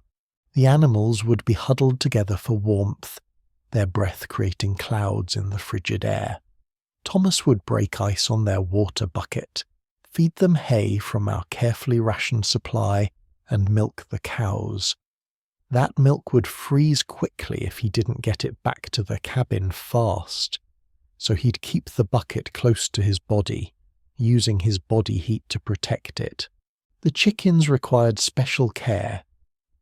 The animals would be huddled together for warmth, their breath creating clouds in the frigid air. Thomas would break ice on their water bucket, feed them hay from our carefully rationed supply, and milk the cows. That milk would freeze quickly if he didn't get it back to the cabin fast, so he'd keep the bucket close to his body, using his body heat to protect it. The chickens required special care.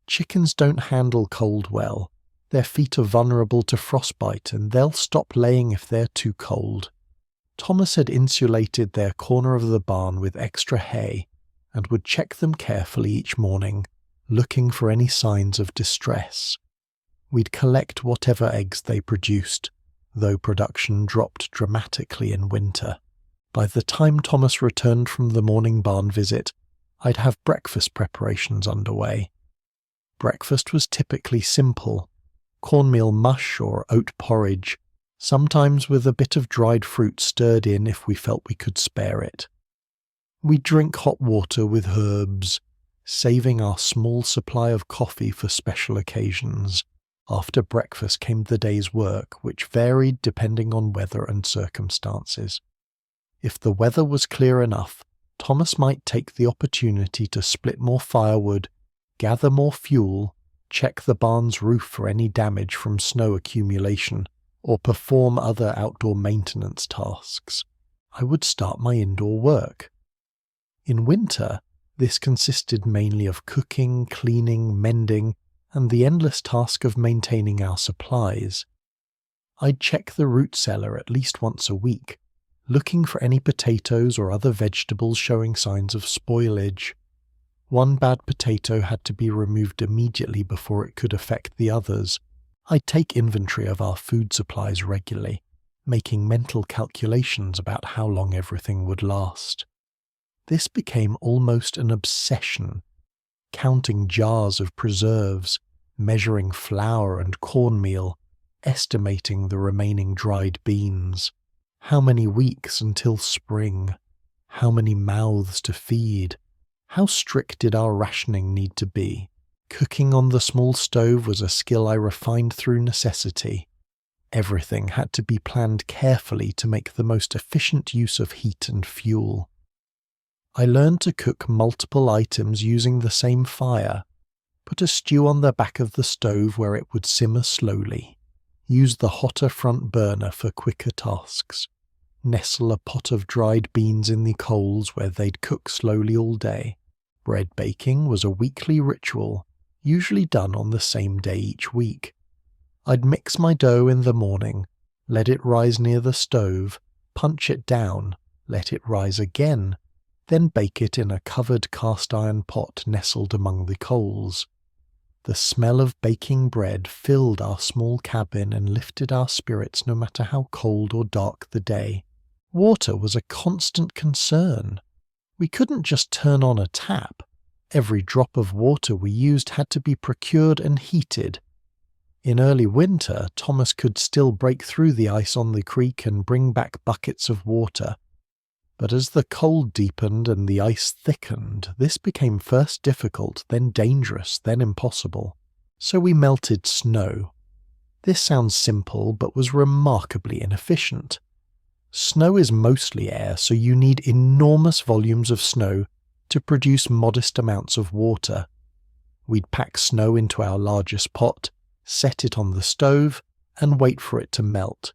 Chickens don't handle cold well. Their feet are vulnerable to frostbite and they'll stop laying if they're too cold. Thomas had insulated their corner of the barn with extra hay and would check them carefully each morning, looking for any signs of distress. We'd collect whatever eggs they produced, though production dropped dramatically in winter. By the time Thomas returned from the morning barn visit, I'd have breakfast preparations underway. Breakfast was typically simple: cornmeal mush or oat porridge, sometimes with a bit of dried fruit stirred in if we felt we could spare it. We'd drink hot water with herbs, saving our small supply of coffee for special occasions. After breakfast came the day's work, which varied depending on weather and circumstances. If the weather was clear enough, Thomas might take the opportunity to split more firewood, gather more fuel, check the barn's roof for any damage from snow accumulation, or perform other outdoor maintenance tasks. I would start my indoor work. In winter, this consisted mainly of cooking, cleaning, mending, and the endless task of maintaining our supplies. I'd check the root cellar at least once a week, looking for any potatoes or other vegetables showing signs of spoilage. One bad potato had to be removed immediately before it could affect the others. I'd take inventory of our food supplies regularly, making mental calculations about how long everything would last. This became almost an obsession, counting jars of preserves, measuring flour and cornmeal, estimating the remaining dried beans. How many weeks until spring? How many mouths to feed? How strict did our rationing need to be? Cooking on the small stove was a skill I refined through necessity. Everything had to be planned carefully to make the most efficient use of heat and fuel. I learned to cook multiple items using the same fire. Put a stew on the back of the stove where it would simmer slowly. Use the hotter front burner for quicker tasks. Nestle a pot of dried beans in the coals where they'd cook slowly all day. Bread baking was a weekly ritual, usually done on the same day each week. I'd mix my dough in the morning, let it rise near the stove, punch it down, let it rise again, then bake it in a covered cast-iron pot nestled among the coals. The smell of baking bread filled our small cabin and lifted our spirits no matter how cold or dark the day. Water was a constant concern. We couldn't just turn on a tap. Every drop of water we used had to be procured and heated. In early winter, Thomas could still break through the ice on the creek and bring back buckets of water. But as the cold deepened and the ice thickened, this became first difficult, then dangerous, then impossible. So we melted snow. This sounds simple, but was remarkably inefficient. Snow is mostly air, so you need enormous volumes of snow to produce modest amounts of water. We'd pack snow into our largest pot, set it on the stove, and wait for it to melt.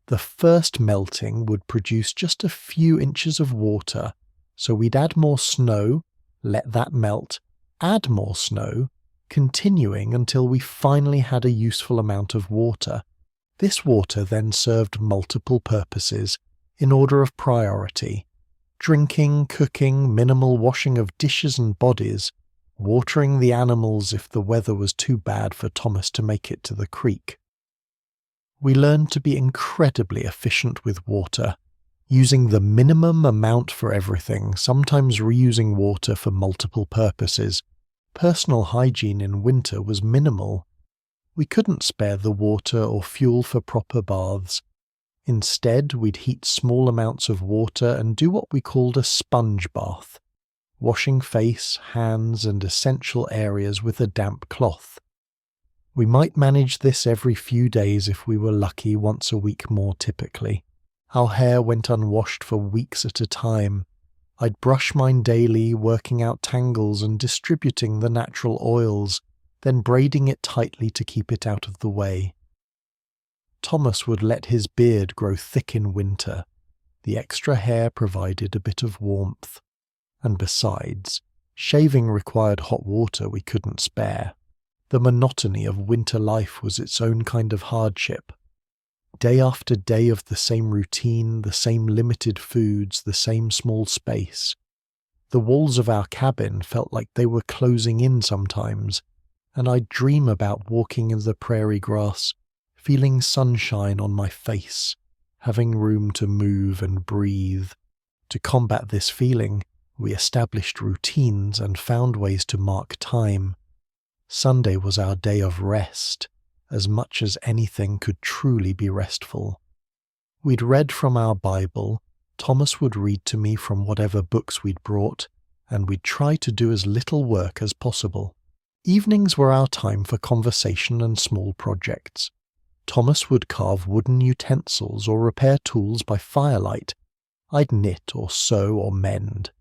The first melting would produce just a few inches of water, so we'd add more snow, let that melt, add more snow, continuing until we finally had a useful amount of water. This water then served multiple purposes, in order of priority: drinking, cooking, minimal washing of dishes and bodies, watering the animals if the weather was too bad for Thomas to make it to the creek. We learned to be incredibly efficient with water, using the minimum amount for everything, sometimes reusing water for multiple purposes. Personal hygiene in winter was minimal. We couldn't spare the water or fuel for proper baths. Instead, we'd heat small amounts of water and do what we called a sponge bath, washing face, hands, and essential areas with a damp cloth. We might manage this every few days if we were lucky, once a week more typically. Our hair went unwashed for weeks at a time. I'd brush mine daily, working out tangles and distributing the natural oils, then braiding it tightly to keep it out of the way. Thomas would let his beard grow thick in winter. The extra hair provided a bit of warmth. And besides, shaving required hot water we couldn't spare. The monotony of winter life was its own kind of hardship. Day after day of the same routine, the same limited foods, the same small space. The walls of our cabin felt like they were closing in sometimes, and I'd dream about walking in the prairie grass, feeling sunshine on my face, having room to move and breathe. To combat this feeling, we established routines and found ways to mark time. Sunday was our day of rest, as much as anything could truly be restful. We'd read from our Bible, Thomas would read to me from whatever books we'd brought, and we'd try to do as little work as possible. Evenings were our time for conversation and small projects. Thomas would carve wooden utensils or repair tools by firelight. I'd knit or sew or mend.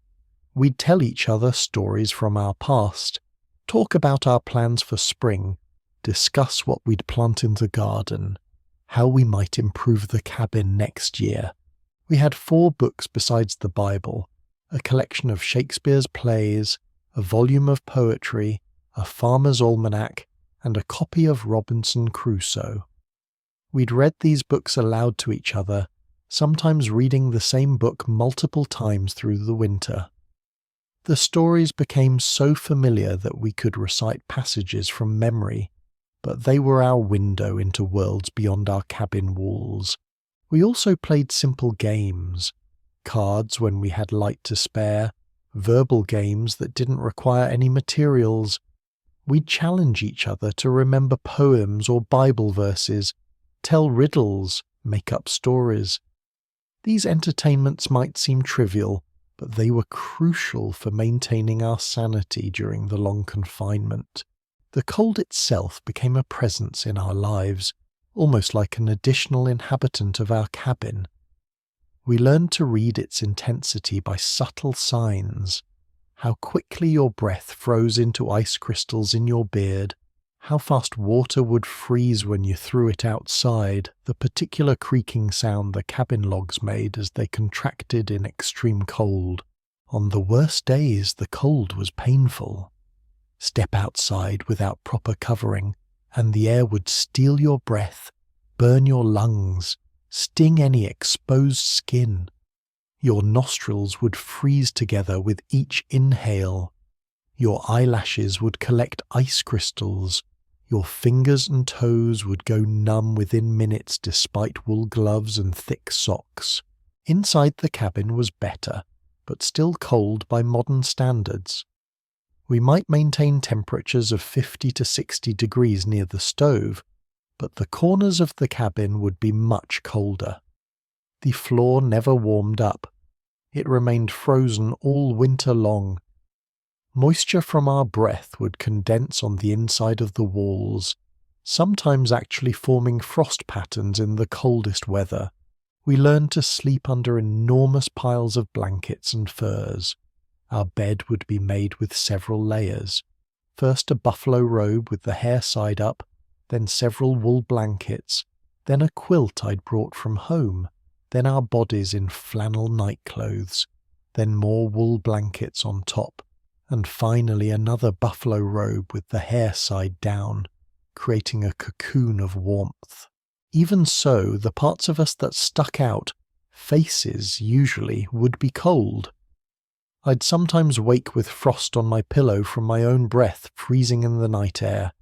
We'd tell each other stories from our past, talk about our plans for spring, discuss what we'd plant in the garden, how we might improve the cabin next year. We had 4 books besides the Bible, a collection of Shakespeare's plays, a volume of poetry, a farmer's almanac, and a copy of Robinson Crusoe. We'd read these books aloud to each other, sometimes reading the same book multiple times through the winter. The stories became so familiar that we could recite passages from memory, but they were our window into worlds beyond our cabin walls. We also played simple games, cards when we had light to spare, verbal games that didn't require any materials. We'd challenge each other to remember poems or Bible verses, tell riddles, make up stories. These entertainments might seem trivial, but they were crucial for maintaining our sanity during the long confinement. The cold itself became a presence in our lives, almost like an additional inhabitant of our cabin. We learned to read its intensity by subtle signs, how quickly your breath froze into ice crystals in your beard, how fast water would freeze when you threw it outside, the particular creaking sound the cabin logs made as they contracted in extreme cold. On the worst days, the cold was painful. Step outside without proper covering, and the air would steal your breath, burn your lungs, sting any exposed skin. Your nostrils would freeze together with each inhale. Your eyelashes would collect ice crystals. Your fingers and toes would go numb within minutes despite wool gloves and thick socks. Inside the cabin was better, but still cold by modern standards. We might maintain temperatures of 50 to 60 degrees near the stove, but the corners of the cabin would be much colder. The floor never warmed up. It remained frozen all winter long. Moisture from our breath would condense on the inside of the walls, sometimes actually forming frost patterns in the coldest weather. We learned to sleep under enormous piles of blankets and furs. Our bed would be made with several layers. First a buffalo robe with the hair side up, then several wool blankets, then a quilt I'd brought from home, then our bodies in flannel nightclothes, then more wool blankets on top, and finally another buffalo robe with the hair side down, creating a cocoon of warmth. Even so, the parts of us that stuck out, faces usually, would be cold. I'd sometimes wake with frost on my pillow from my own breath freezing in the night air.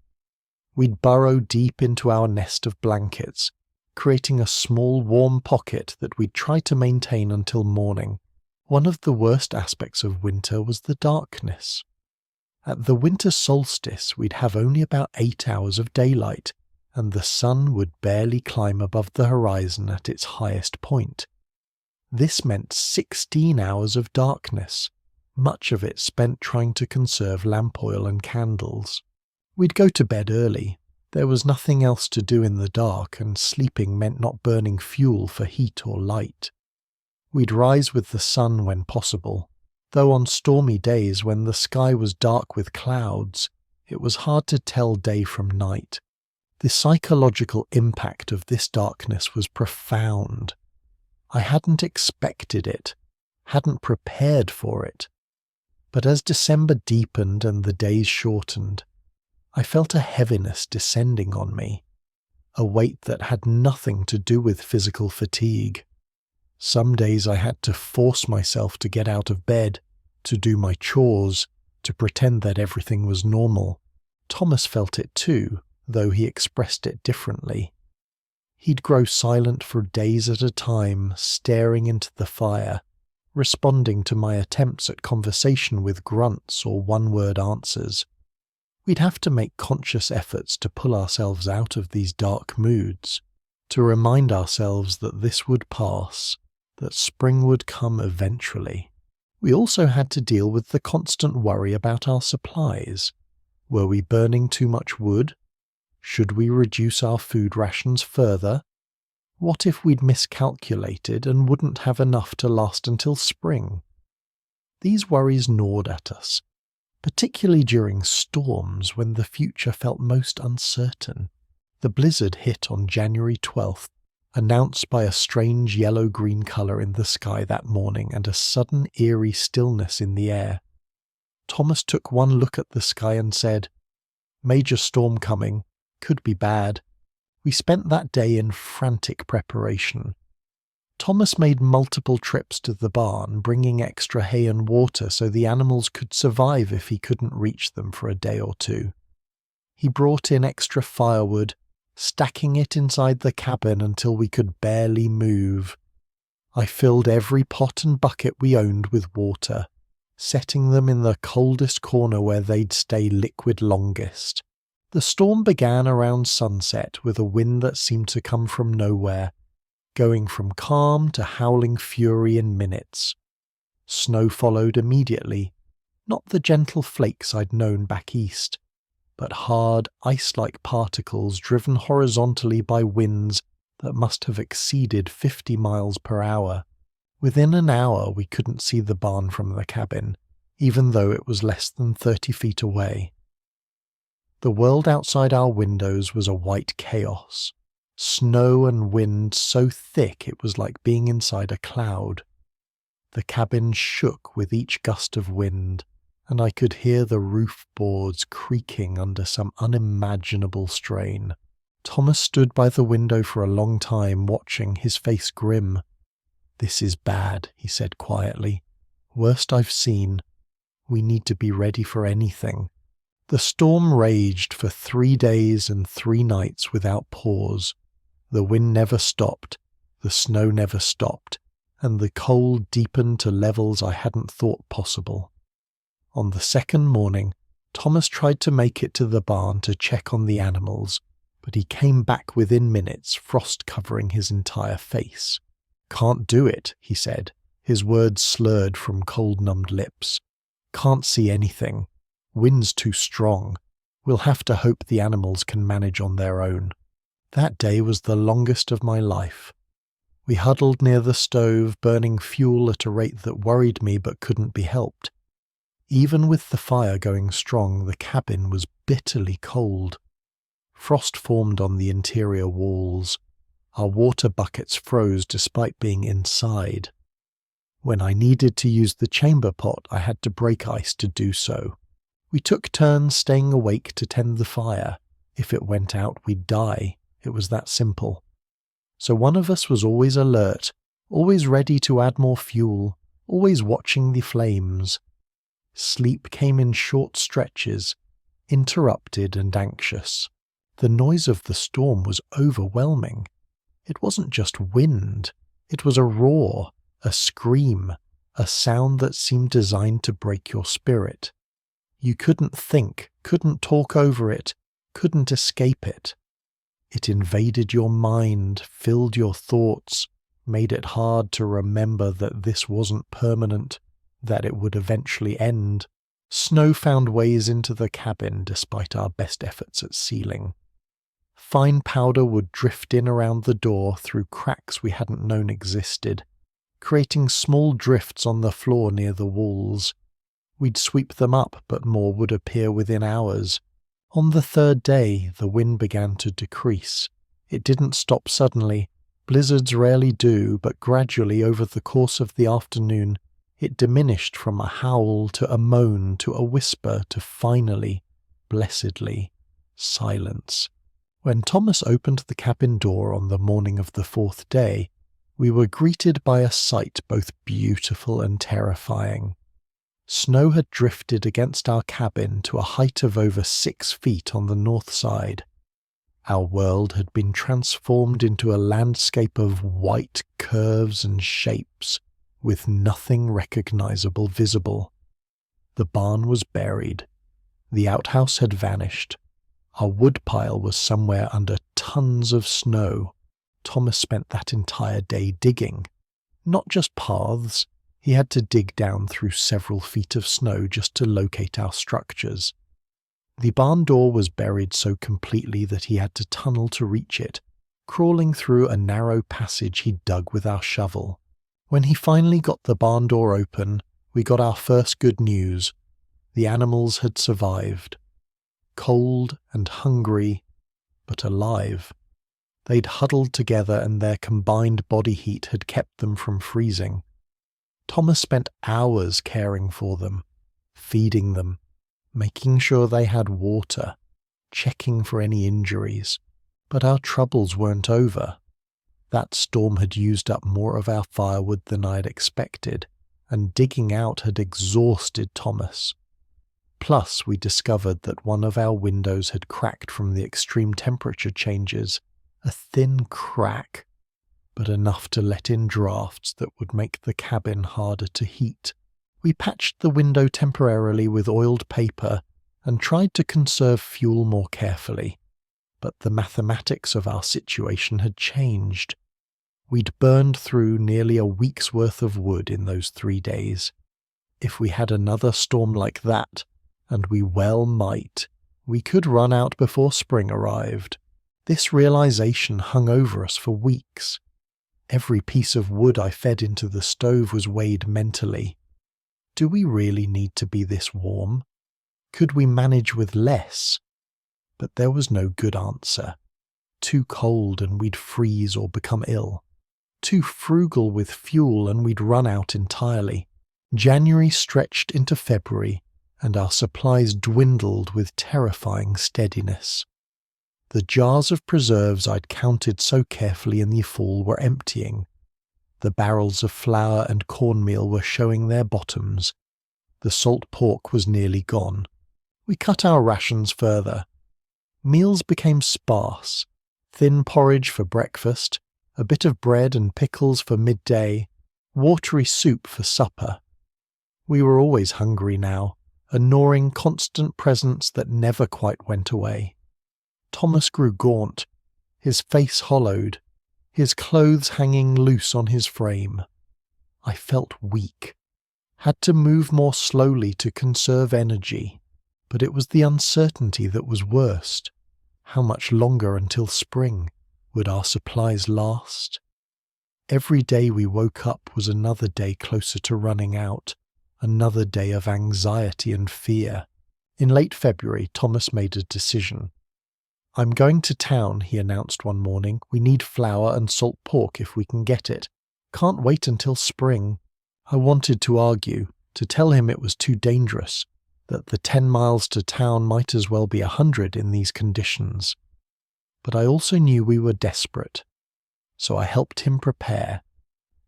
We'd burrow deep into our nest of blankets, creating a small warm pocket that we'd try to maintain until morning. One of the worst aspects of winter was the darkness. At the winter solstice, we'd have only about 8 hours of daylight, and the sun would barely climb above the horizon at its highest point. This meant 16 hours of darkness, much of it spent trying to conserve lamp oil and candles. We'd go to bed early. There was nothing else to do in the dark, and sleeping meant not burning fuel for heat or light. We'd rise with the sun when possible, though on stormy days when the sky was dark with clouds, it was hard to tell day from night. The psychological impact of this darkness was profound. I hadn't expected it, hadn't prepared for it. But as December deepened and the days shortened, I felt a heaviness descending on me, a weight that had nothing to do with physical fatigue. Some days I had to force myself to get out of bed, to do my chores, to pretend that everything was normal. Thomas felt it too, though he expressed it differently. He'd grow silent for days at a time, staring into the fire, responding to my attempts at conversation with grunts or one-word answers. We'd have to make conscious efforts to pull ourselves out of these dark moods, to remind ourselves that this would pass, that spring would come eventually. We also had to deal with the constant worry about our supplies. Were we burning too much wood? Should we reduce our food rations further? What if we'd miscalculated and wouldn't have enough to last until spring? These worries gnawed at us, particularly during storms when the future felt most uncertain. The blizzard hit on January 12th, announced by a strange yellow-green colour in the sky that morning and a sudden eerie stillness in the air. Thomas took one look at the sky and said, "Major storm coming, could be bad." We spent that day in frantic preparation. Thomas made multiple trips to the barn, bringing extra hay and water so the animals could survive if he couldn't reach them for a day or two. He brought in extra firewood, stacking it inside the cabin until we could barely move. I filled every pot and bucket we owned with water, setting them in the coldest corner where they'd stay liquid longest. The storm began around sunset with a wind that seemed to come from nowhere, going from calm to howling fury in minutes. Snow followed immediately, not the gentle flakes I'd known back east, but hard, ice-like particles driven horizontally by winds that must have exceeded 50 miles per hour. Within an hour we couldn't see the barn from the cabin, even though it was less than 30 feet away. The world outside our windows was a white chaos. Snow and wind so thick it was like being inside a cloud. The cabin shook with each gust of wind, and I could hear the roof boards creaking under some unimaginable strain. Thomas stood by the window for a long time, watching, his face grim. "This is bad," he said quietly. "Worst I've seen. We need to be ready for anything." The storm raged for 3 days and 3 nights without pause. The wind never stopped, the snow never stopped, and the cold deepened to levels I hadn't thought possible. On the second morning, Thomas tried to make it to the barn to check on the animals, but he came back within minutes, frost covering his entire face. "Can't do it," he said, his words slurred from cold-numbed lips. "Can't see anything. Wind's too strong. We'll have to hope the animals can manage on their own." That day was the longest of my life. We huddled near the stove, burning fuel at a rate that worried me but couldn't be helped. Even with the fire going strong, the cabin was bitterly cold. Frost formed on the interior walls. Our water buckets froze despite being inside. When I needed to use the chamber pot, I had to break ice to do so. We took turns staying awake to tend the fire. If it went out, we'd die. It was that simple. So one of us was always alert, always ready to add more fuel, always watching the flames. Sleep came in short stretches, interrupted and anxious. The noise of the storm was overwhelming. It wasn't just wind. It was a roar, a scream, a sound that seemed designed to break your spirit. You couldn't think, couldn't talk over it, couldn't escape it. It invaded your mind, filled your thoughts, made it hard to remember that this wasn't permanent, that it would eventually end. Snow found ways into the cabin despite our best efforts at sealing. Fine powder would drift in around the door through cracks we hadn't known existed, creating small drifts on the floor near the walls. We'd sweep them up, but more would appear within hours. On the third day, the wind began to decrease. It didn't stop suddenly, Blizzards rarely do, but gradually over the course of the afternoon, it diminished from a howl to a moan to a whisper to finally, blessedly, silence. When Thomas opened the cabin door on the morning of the fourth day, we were greeted by a sight both beautiful and terrifying. Snow had drifted against our cabin to a height of over 6 feet on the north side. Our world had been transformed into a landscape of white curves and shapes, with nothing recognizable visible. The barn was buried. The outhouse had vanished. Our woodpile was somewhere under tons of snow. Thomas spent that entire day digging. Not just paths, he had to dig down through several feet of snow just to locate our structures. The barn door was buried so completely that he had to tunnel to reach it, crawling through a narrow passage he dug with our shovel. When he finally got the barn door open, we got our first good news. The animals had survived. Cold and hungry, but alive. They'd huddled together and their combined body heat had kept them from freezing. Thomas spent hours caring for them, feeding them, making sure they had water, checking for any injuries. But our troubles weren't over. That storm had used up more of our firewood than I had expected, and digging out had exhausted Thomas. Plus, we discovered that one of our windows had cracked from the extreme temperature changes, a thin crack, but enough to let in drafts that would make the cabin harder to heat. We patched the window temporarily with oiled paper and tried to conserve fuel more carefully, but the mathematics of our situation had changed. We'd burned through nearly a week's worth of wood in those 3 days. If we had another storm like that, and we well might, we could run out before spring arrived. This realization hung over us for weeks. Every piece of wood I fed into the stove was weighed mentally. Do we really need to be this warm? Could we manage with less? But there was no good answer. Too cold and we'd freeze or become ill. Too frugal with fuel and we'd run out entirely. January stretched into February, and our supplies dwindled with terrifying steadiness. The jars of preserves I'd counted so carefully in the fall were emptying. The barrels of flour and cornmeal were showing their bottoms. The salt pork was nearly gone. We cut our rations further. Meals became sparse. Thin porridge for breakfast, a bit of bread and pickles for midday, watery soup for supper. We were always hungry now, a gnawing constant presence that never quite went away. Thomas grew gaunt, his face hollowed, his clothes hanging loose on his frame. I felt weak, had to move more slowly to conserve energy, but it was the uncertainty that was worst. How much longer until spring? Would our supplies last? Every day we woke up was another day closer to running out, another day of anxiety and fear. In late February, Thomas made a decision. "I'm going to town," he announced one morning. "We need flour and salt pork if we can get it. Can't wait until spring." I wanted to argue, to tell him it was too dangerous, that the 10 miles to town might as well be 100 in these conditions. But I also knew we were desperate, so I helped him prepare,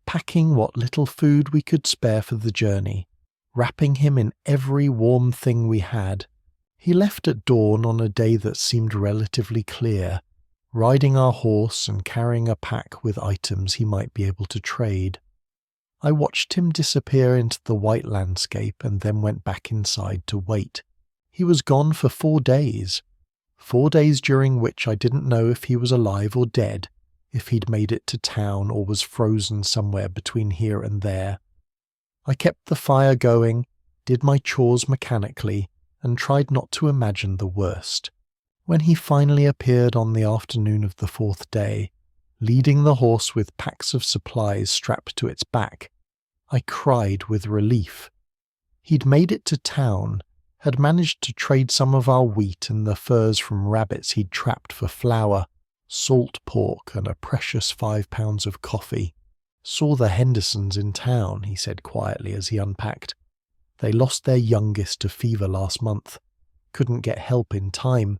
packing what little food we could spare for the journey, wrapping him in every warm thing we had. He left at dawn on a day that seemed relatively clear, riding our horse and carrying a pack with items he might be able to trade. I watched him disappear into the white landscape and then went back inside to wait. He was gone for 4 days. 4 days during which I didn't know if he was alive or dead, if he'd made it to town or was frozen somewhere between here and there. I kept the fire going, did my chores mechanically, and tried not to imagine the worst. When he finally appeared on the afternoon of the 4th day, leading the horse with packs of supplies strapped to its back, I cried with relief. He'd made it to town, had managed to trade some of our wheat and the furs from rabbits he'd trapped for flour, salt pork and a precious 5 pounds of coffee. Saw the Hendersons in town, he said quietly as he unpacked. They lost their youngest to fever last month. Couldn't get help in time.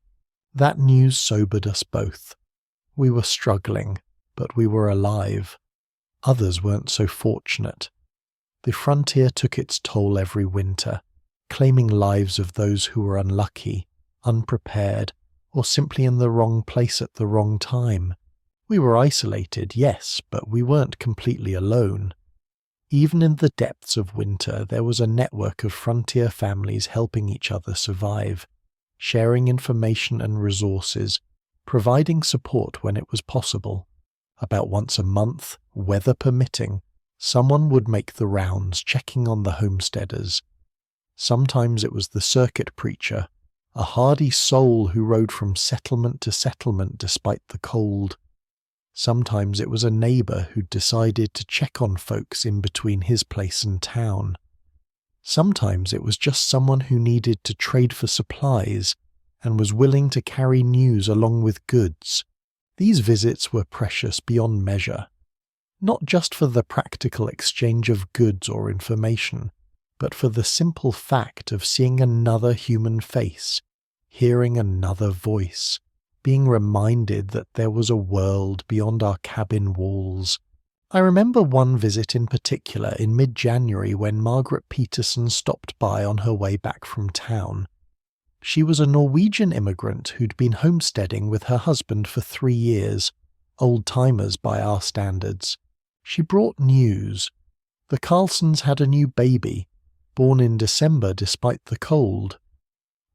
That news sobered us both. We were struggling, but we were alive. Others weren't so fortunate. The frontier took its toll every winter, claiming lives of those who were unlucky, unprepared, or simply in the wrong place at the wrong time. We were isolated, yes, but we weren't completely alone. Even in the depths of winter, there was a network of frontier families helping each other survive, sharing information and resources, providing support when it was possible. About once a month, weather permitting, someone would make the rounds checking on the homesteaders. Sometimes it was the circuit preacher, a hardy soul who rode from settlement to settlement despite the cold. Sometimes it was a neighbour who'd decided to check on folks in between his place and town. Sometimes it was just someone who needed to trade for supplies and was willing to carry news along with goods. These visits were precious beyond measure, not just for the practical exchange of goods or information, but for the simple fact of seeing another human face, hearing another voice, being reminded that there was a world beyond our cabin walls. I remember one visit in particular in mid-January when Margaret Peterson stopped by on her way back from town. She was a Norwegian immigrant who'd been homesteading with her husband for 3 years, old-timers by our standards. She brought news. The Carlsons had a new baby, born in December despite the cold.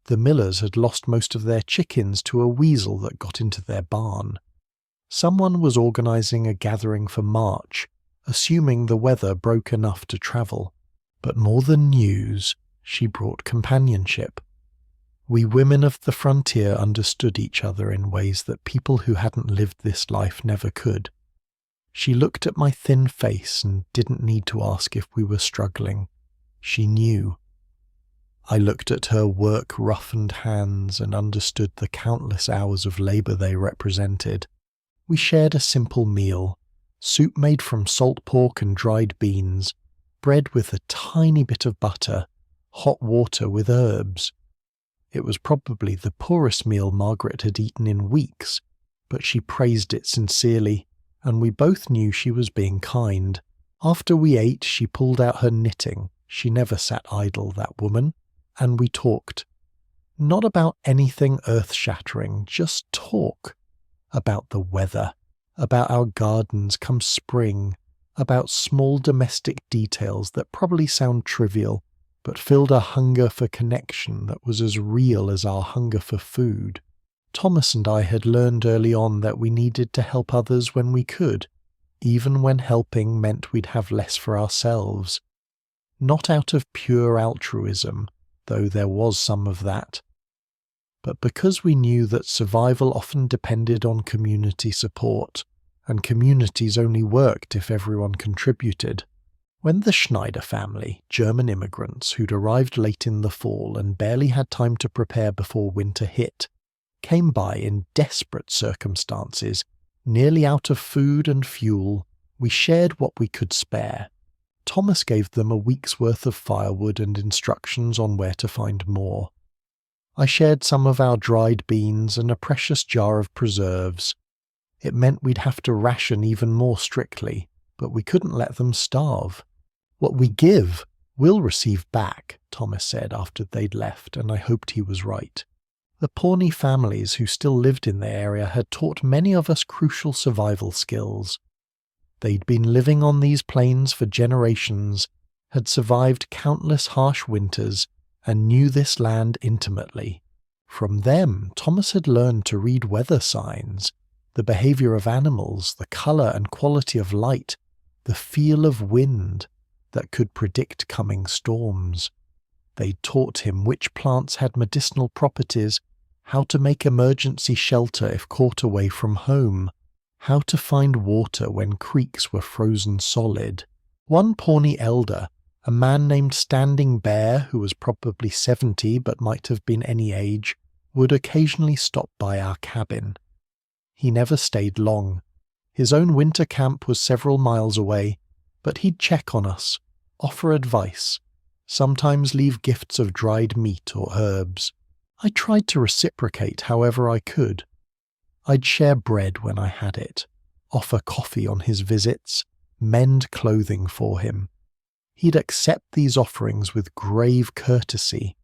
The Millers had lost most of their chickens to a weasel that got into their barn. Someone was organising a gathering for March, assuming the weather broke enough to travel. But more than news, she brought companionship. We women of the frontier understood each other in ways that people who hadn't lived this life never could. She looked at my thin face and didn't need to ask if we were struggling. She knew. I looked at her work-roughened hands and understood the countless hours of labour they represented. We shared a simple meal, soup made from salt pork and dried beans, bread with a tiny bit of butter, hot water with herbs. It was probably the poorest meal Margaret had eaten in weeks, but she praised it sincerely, and we both knew she was being kind. After we ate, she pulled out her knitting. She never sat idle, that woman. And we talked. Not about anything earth-shattering, just talk. About the weather, about our gardens come spring, about small domestic details that probably sound trivial, but filled a hunger for connection that was as real as our hunger for food. Thomas and I had learned early on that we needed to help others when we could, even when helping meant we'd have less for ourselves. Not out of pure altruism, though there was some of that, but because we knew that survival often depended on community support, and communities only worked if everyone contributed. When the Schneider family, German immigrants who'd arrived late in the fall and barely had time to prepare before winter hit, came by in desperate circumstances, nearly out of food and fuel, we shared what we could spare. Thomas gave them a week's worth of firewood and instructions on where to find more. I shared some of our dried beans and a precious jar of preserves. It meant we'd have to ration even more strictly, but we couldn't let them starve. What we give, we'll receive back, Thomas said after they'd left, and I hoped he was right. The Pawnee families who still lived in the area had taught many of us crucial survival skills. They'd been living on these plains for generations, had survived countless harsh winters, and knew this land intimately. From them, Thomas had learned to read weather signs, the behaviour of animals, the colour and quality of light, the feel of wind that could predict coming storms. They'd taught him which plants had medicinal properties, how to make emergency shelter if caught away from home, how to find water when creeks were frozen solid. One Pawnee elder, a man named Standing Bear, who was probably 70 but might have been any age, would occasionally stop by our cabin. He never stayed long. His own winter camp was several miles away, but he'd check on us, offer advice, sometimes leave gifts of dried meat or herbs. I tried to reciprocate however I could. I'd share bread when I had it, offer coffee on his visits, mend clothing for him. He'd accept these offerings with grave courtesy,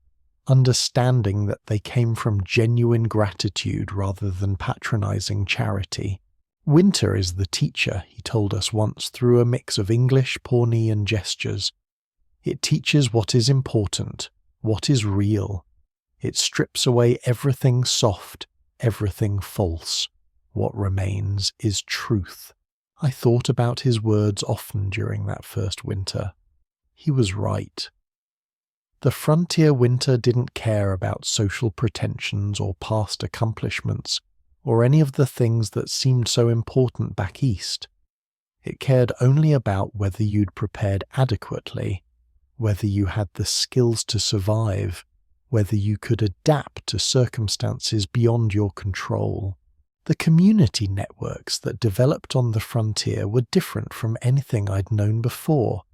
understanding that they came from genuine gratitude rather than patronizing charity. Winter is the teacher, he told us once through a mix of English, Pawnee, and gestures. It teaches what is important, what is real. It strips away everything soft, everything false. What remains is truth. I thought about his words often during that first winter. He was right. The frontier winter didn't care about social pretensions or past accomplishments, or any of the things that seemed so important back east. It cared only about whether you'd prepared adequately, whether you had the skills to survive, whether you could adapt to circumstances beyond your control. The community networks that developed on the frontier were different from anything I'd known before.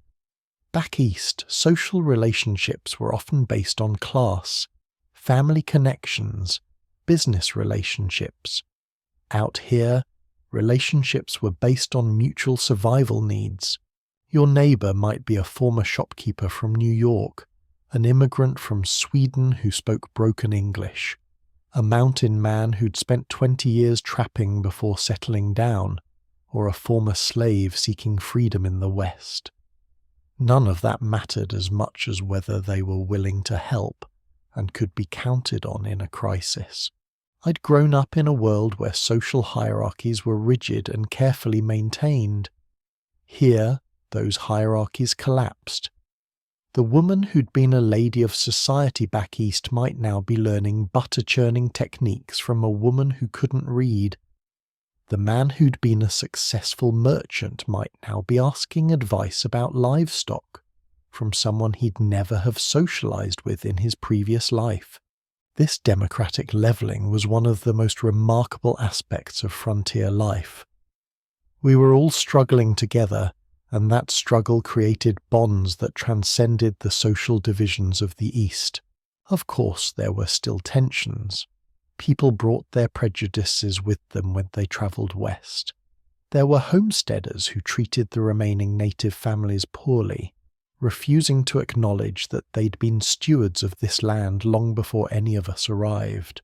Back east, social relationships were often based on class, family connections, business relationships. Out here, relationships were based on mutual survival needs. Your neighbor might be a former shopkeeper from New York, an immigrant from Sweden who spoke broken English, a mountain man who'd spent 20 years trapping before settling down, or a former slave seeking freedom in the West. None of that mattered as much as whether they were willing to help and could be counted on in a crisis. I'd grown up in a world where social hierarchies were rigid and carefully maintained. Here, those hierarchies collapsed. The woman who'd been a lady of society back east might now be learning butter-churning techniques from a woman who couldn't read. The man who'd been a successful merchant might now be asking advice about livestock from someone he'd never have socialized with in his previous life. This democratic leveling was one of the most remarkable aspects of frontier life. We were all struggling together, and that struggle created bonds that transcended the social divisions of the East. Of course, there were still tensions. People brought their prejudices with them when they travelled west. There were homesteaders who treated the remaining native families poorly, refusing to acknowledge that they'd been stewards of this land long before any of us arrived.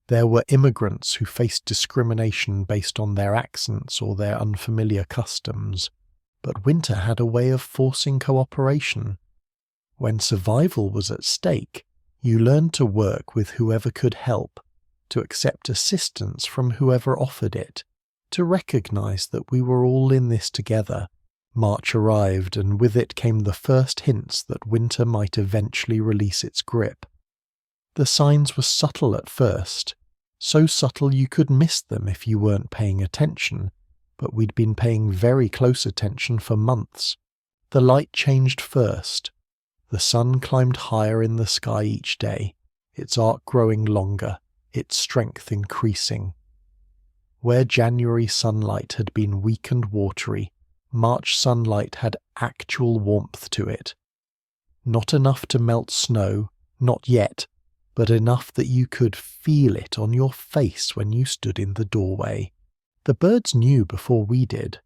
There were immigrants who faced discrimination based on their accents or their unfamiliar customs, but winter had a way of forcing cooperation. When survival was at stake, you learned to work with whoever could help, to accept assistance from whoever offered it, to recognize that we were all in this together. March arrived, and with it came the first hints that winter might eventually release its grip. The signs were subtle at first, so subtle you could miss them if you weren't paying attention, but we'd been paying very close attention for months. The light changed first. The sun climbed higher in the sky each day, its arc growing longer, its strength increasing. Where January sunlight had been weak and watery, March sunlight had actual warmth to it. Not enough to melt snow, not yet, but enough that you could feel it on your face when you stood in the doorway. The birds knew before we did.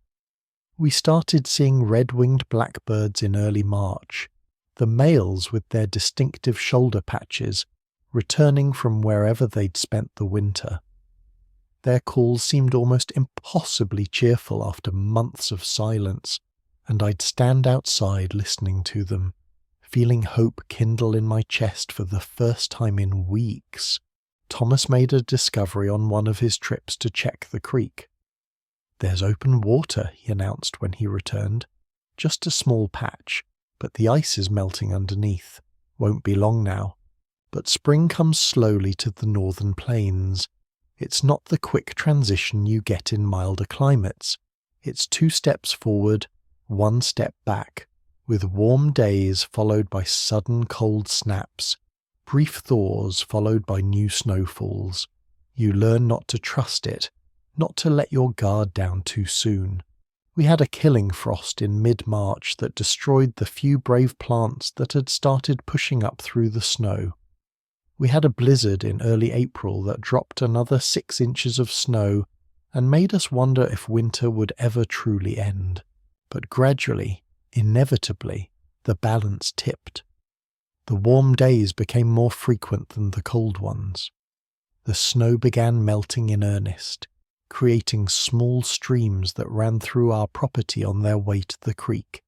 We started seeing red-winged blackbirds in early March, the males with their distinctive shoulder patches, returning from wherever they'd spent the winter. Their calls seemed almost impossibly cheerful after months of silence, and I'd stand outside listening to them, feeling hope kindle in my chest for the first time in weeks. Thomas made a discovery on one of his trips to check the creek. "There's open water," he announced when he returned. "Just a small patch, but the ice is melting underneath. Won't be long now." But spring comes slowly to the northern plains. It's not the quick transition you get in milder climates. It's 2 steps forward, 1 step back, with warm days followed by sudden cold snaps, brief thaws followed by new snowfalls. You learn not to trust it, not to let your guard down too soon. We had a killing frost in mid-March that destroyed the few brave plants that had started pushing up through the snow. We had a blizzard in early April that dropped another 6 inches of snow and made us wonder if winter would ever truly end. But gradually, inevitably, the balance tipped. The warm days became more frequent than the cold ones. The snow began melting in earnest, creating small streams that ran through our property on their way to the creek.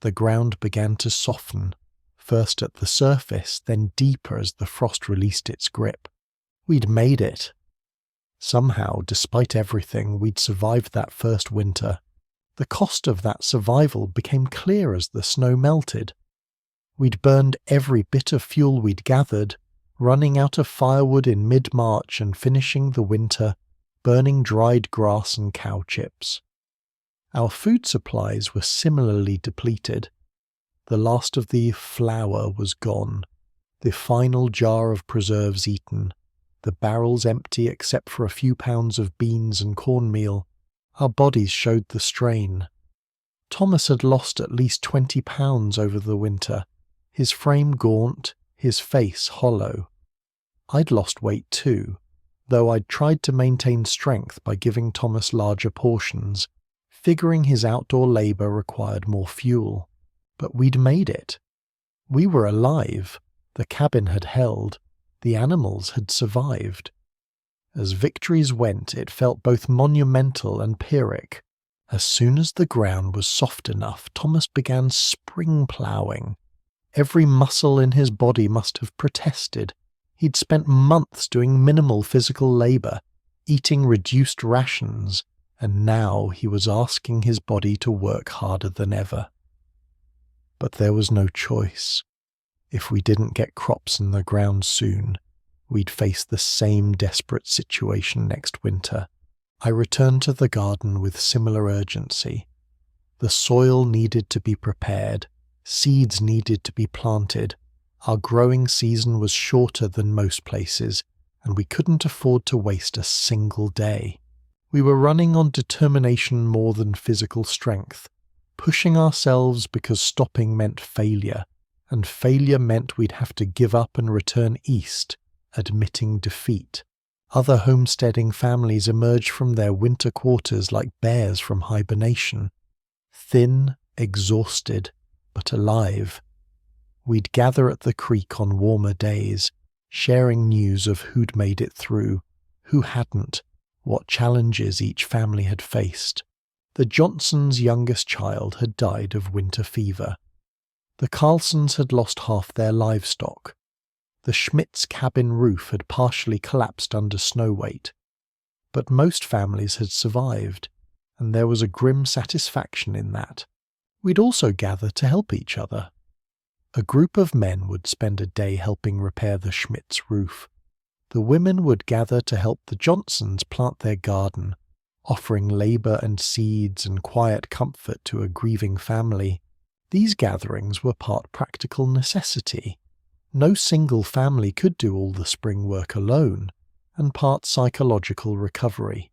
The ground began to soften, first at the surface, then deeper as the frost released its grip. We'd made it. Somehow, despite everything, we'd survived that first winter. The cost of that survival became clear as the snow melted. We'd burned every bit of fuel we'd gathered, running out of firewood in mid-March and finishing the winter burning dried grass and cow chips. Our food supplies were similarly depleted. The last of the flour was gone, the final jar of preserves eaten, the barrels empty except for a few pounds of beans and cornmeal. Our bodies showed the strain. Thomas had lost at least 20 pounds over the winter, his frame gaunt, his face hollow. I'd lost weight too, though I'd tried to maintain strength by giving Thomas larger portions, figuring his outdoor labour required more fuel. But we'd made it. We were alive. The cabin had held. The animals had survived. As victories went, it felt both monumental and pyrrhic. As soon as the ground was soft enough, Thomas began spring ploughing. Every muscle in his body must have protested. He'd spent months doing minimal physical labour, eating reduced rations, and now he was asking his body to work harder than ever. But there was no choice. If we didn't get crops in the ground soon, we'd face the same desperate situation next winter. I returned to the garden with similar urgency. The soil needed to be prepared, seeds needed to be planted. Our growing season was shorter than most places, and we couldn't afford to waste a single day. We were running on determination more than physical strength, pushing ourselves because stopping meant failure, and failure meant we'd have to give up and return east, admitting defeat. Other homesteading families emerged from their winter quarters like bears from hibernation, thin, exhausted, but alive. We'd gather at the creek on warmer days, sharing news of who'd made it through, who hadn't, what challenges each family had faced. The Johnsons' youngest child had died of winter fever. The Carlsons had lost half their livestock. The Schmidts' cabin roof had partially collapsed under snow weight. But most families had survived, and there was a grim satisfaction in that. We'd also gather to help each other. A group of men would spend a day helping repair the Schmidts' roof. The women would gather to help the Johnsons plant their garden, offering labour and seeds and quiet comfort to a grieving family. These gatherings were part practical necessity. No single family could do all the spring work alone, and part psychological recovery.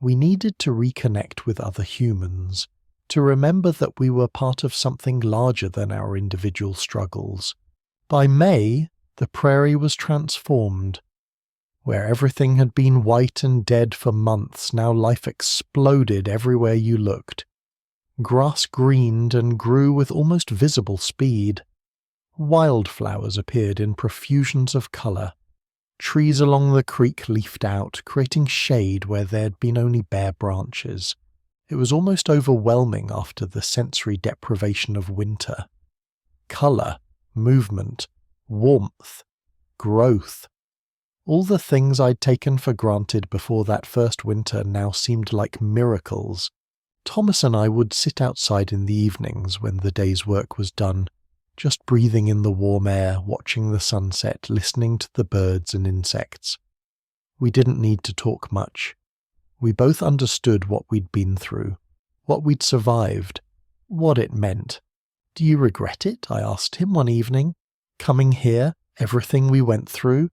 We needed to reconnect with other humans, to remember that we were part of something larger than our individual struggles. By May, the prairie was transformed. Where everything had been white and dead for months, now life exploded everywhere you looked. Grass greened and grew with almost visible speed. Wildflowers appeared in profusions of colour. Trees along the creek leafed out, creating shade where there had been only bare branches. It was almost overwhelming after the sensory deprivation of winter. Colour, movement, warmth, growth. All the things I'd taken for granted before that first winter now seemed like miracles. Thomas and I would sit outside in the evenings when the day's work was done, just breathing in the warm air, watching the sunset, listening to the birds and insects. We didn't need to talk much. We both understood what we'd been through, what we'd survived, what it meant. "Do you regret it?" I asked him one evening. "Coming here, everything we went through?"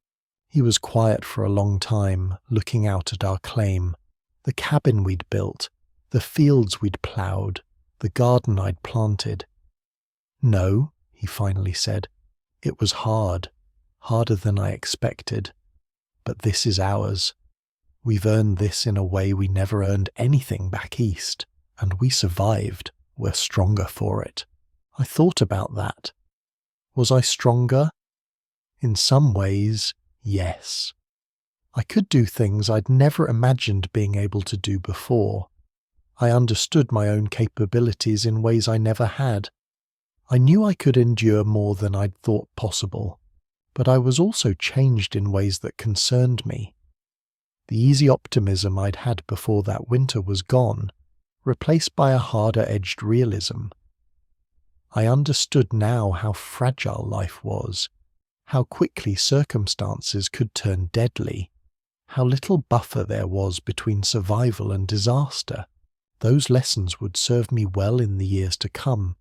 He was quiet for a long time, looking out at our claim, the cabin we'd built, the fields we'd ploughed, the garden I'd planted. "No," he finally said, "it was hard, harder than I expected. But this is ours. We've earned this in a way we never earned anything back east, and we survived. We're stronger for it." I thought about that. Was I stronger? In some ways, yes. I could do things I'd never imagined being able to do before. I understood my own capabilities in ways I never had. I knew I could endure more than I'd thought possible, but I was also changed in ways that concerned me. The easy optimism I'd had before that winter was gone, replaced by a harder-edged realism. I understood now how fragile life was, how quickly circumstances could turn deadly, how little buffer there was between survival and disaster. Those lessons would serve me well in the years to come.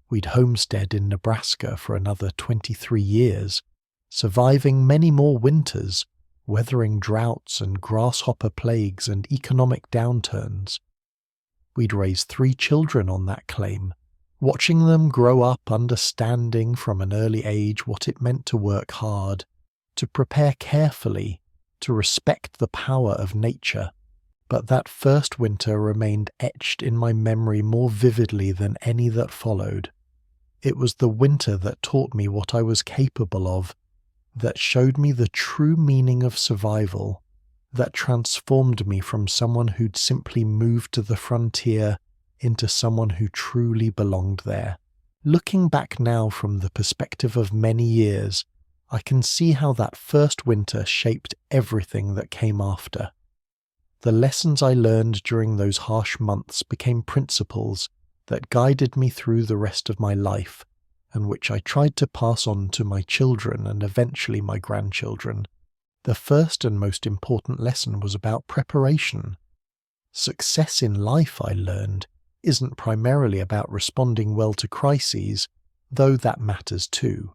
We'd homestead in Nebraska for another 23 years, surviving many more winters, weathering droughts and grasshopper plagues and economic downturns. We'd raised 3 children on that claim, watching them grow up understanding from an early age what it meant to work hard, to prepare carefully, to respect the power of nature. But that first winter remained etched in my memory more vividly than any that followed. It was the winter that taught me what I was capable of, that showed me the true meaning of survival, that transformed me from someone who'd simply moved to the frontier into someone who truly belonged there. Looking back now from the perspective of many years, I can see how that first winter shaped everything that came after. The lessons I learned during those harsh months became principles that guided me through the rest of my life, and which I tried to pass on to my children and eventually my grandchildren. The first and most important lesson was about preparation. Success in life, I learned, isn't primarily about responding well to crises, though that matters too.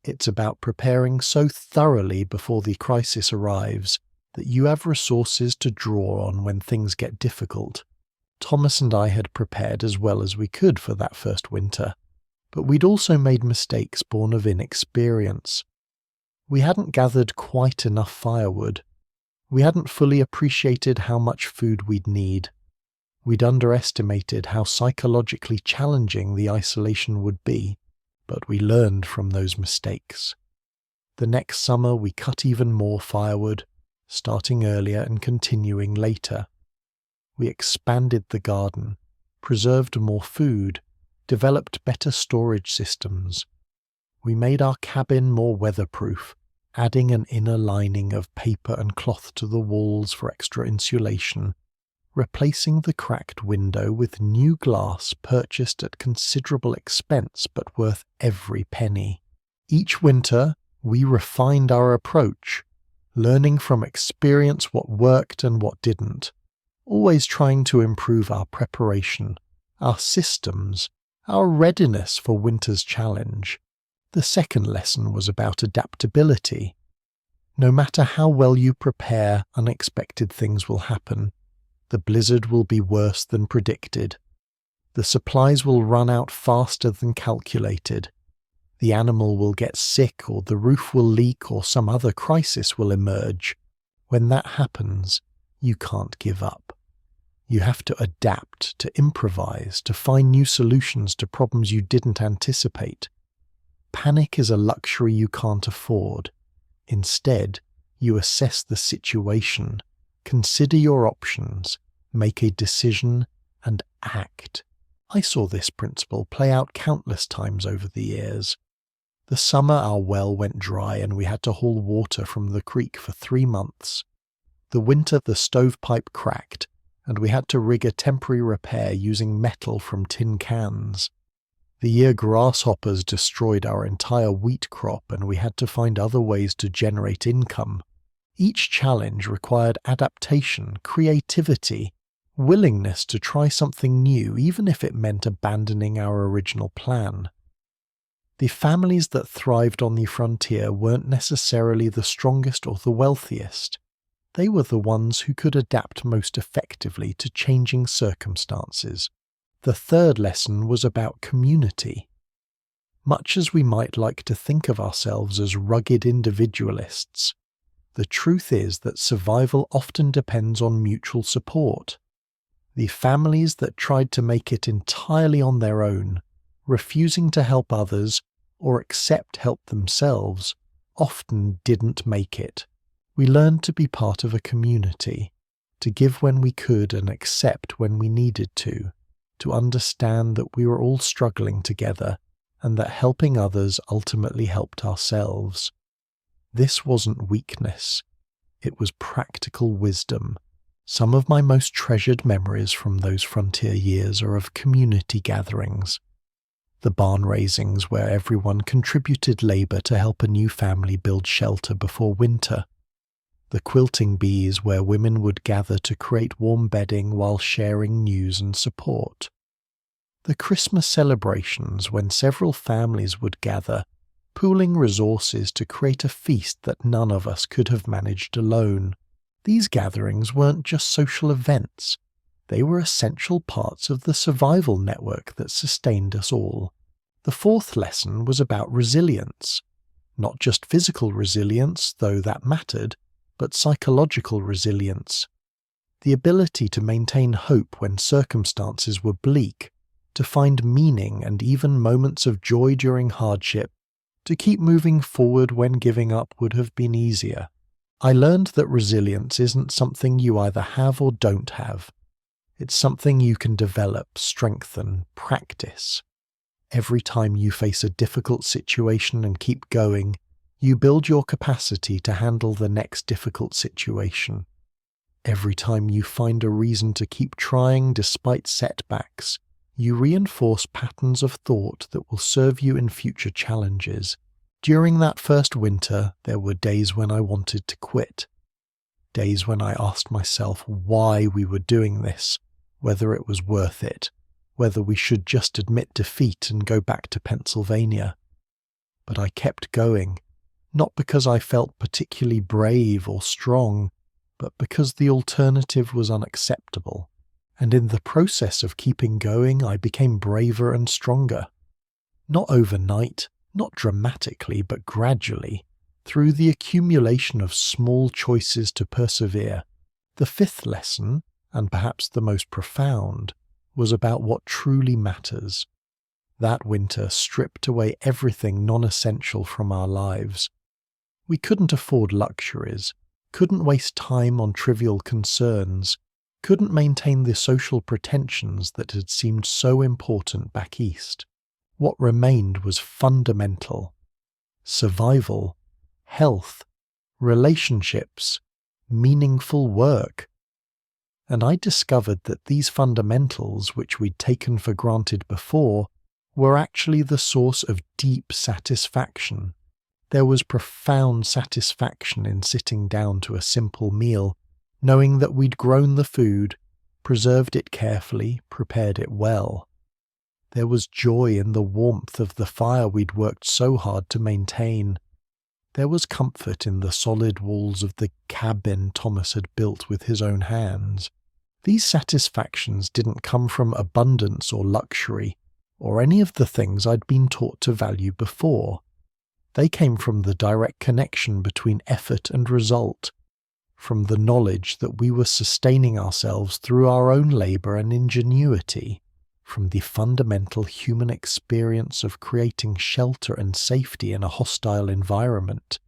It's about preparing so thoroughly before the crisis arrives that you have resources to draw on when things get difficult. Thomas and I had prepared as well as we could for that first winter, but we'd also made mistakes born of inexperience. We hadn't gathered quite enough firewood. We hadn't fully appreciated how much food we'd need. We'd underestimated how psychologically challenging the isolation would be, but we learned from those mistakes. The next summer we cut even more firewood, starting earlier and continuing later. We expanded the garden, preserved more food, developed better storage systems. We made our cabin more weatherproof, adding an inner lining of paper and cloth to the walls for extra insulation, replacing the cracked window with new glass purchased at considerable expense but worth every penny. Each winter, we refined our approach, learning from experience what worked and what didn't, always trying to improve our preparation, our systems, our readiness for winter's challenge. The second lesson was about adaptability. No matter how well you prepare, unexpected things will happen. The blizzard will be worse than predicted. The supplies will run out faster than calculated. The animal will get sick, or the roof will leak, or some other crisis will emerge. When that happens, you can't give up. You have to adapt, to improvise, to find new solutions to problems you didn't anticipate. Panic is a luxury you can't afford. Instead, you assess the situation, consider your options, make a decision, and act. I saw this principle play out countless times over the years. The summer our well went dry and we had to haul water from the creek for 3 months. The winter the stovepipe cracked, and we had to rig a temporary repair using metal from tin cans. The year grasshoppers destroyed our entire wheat crop and we had to find other ways to generate income. Each challenge required adaptation, creativity, willingness to try something new, even if it meant abandoning our original plan. The families that thrived on the frontier weren't necessarily the strongest or the wealthiest. They were the ones who could adapt most effectively to changing circumstances. The third lesson was about community. Much as we might like to think of ourselves as rugged individualists, the truth is that survival often depends on mutual support. The families that tried to make it entirely on their own, refusing to help others or accept help themselves, often didn't make it. We learned to be part of a community, to give when we could and accept when we needed to understand that we were all struggling together and that helping others ultimately helped ourselves. This wasn't weakness, it was practical wisdom. Some of my most treasured memories from those frontier years are of community gatherings. The barn raisings where everyone contributed labour to help a new family build shelter before winter. The quilting bees where women would gather to create warm bedding while sharing news and support. The Christmas celebrations when several families would gather, pooling resources to create a feast that none of us could have managed alone. These gatherings weren't just social events, they were essential parts of the survival network that sustained us all. The fourth lesson was about resilience. Not just physical resilience, though that mattered, but psychological resilience. The ability to maintain hope when circumstances were bleak, to find meaning and even moments of joy during hardship, to keep moving forward when giving up would have been easier. I learned that resilience isn't something you either have or don't have. It's something you can develop, strengthen, practice. Every time you face a difficult situation and keep going, you build your capacity to handle the next difficult situation. Every time you find a reason to keep trying despite setbacks, you reinforce patterns of thought that will serve you in future challenges. During that first winter, there were days when I wanted to quit. Days when I asked myself why we were doing this, whether it was worth it, whether we should just admit defeat and go back to Pennsylvania. But I kept going, not because I felt particularly brave or strong, but because the alternative was unacceptable. And in the process of keeping going, I became braver and stronger. Not overnight, not dramatically, but gradually, through the accumulation of small choices to persevere. The fifth lesson, and perhaps the most profound, was about what truly matters. That winter stripped away everything non-essential from our lives. We couldn't afford luxuries, couldn't waste time on trivial concerns, couldn't maintain the social pretensions that had seemed so important back east. What remained was fundamental. Survival, health, relationships, meaningful work. And I discovered that these fundamentals, which we'd taken for granted before, were actually the source of deep satisfaction. There was profound satisfaction in sitting down to a simple meal, knowing that we'd grown the food, preserved it carefully, prepared it well. There was joy in the warmth of the fire we'd worked so hard to maintain. There was comfort in the solid walls of the cabin Thomas had built with his own hands. These satisfactions didn't come from abundance or luxury, or any of the things I'd been taught to value before. They came from the direct connection between effort and result, from the knowledge that we were sustaining ourselves through our own labour and ingenuity, from the fundamental human experience of creating shelter and safety in a hostile environment.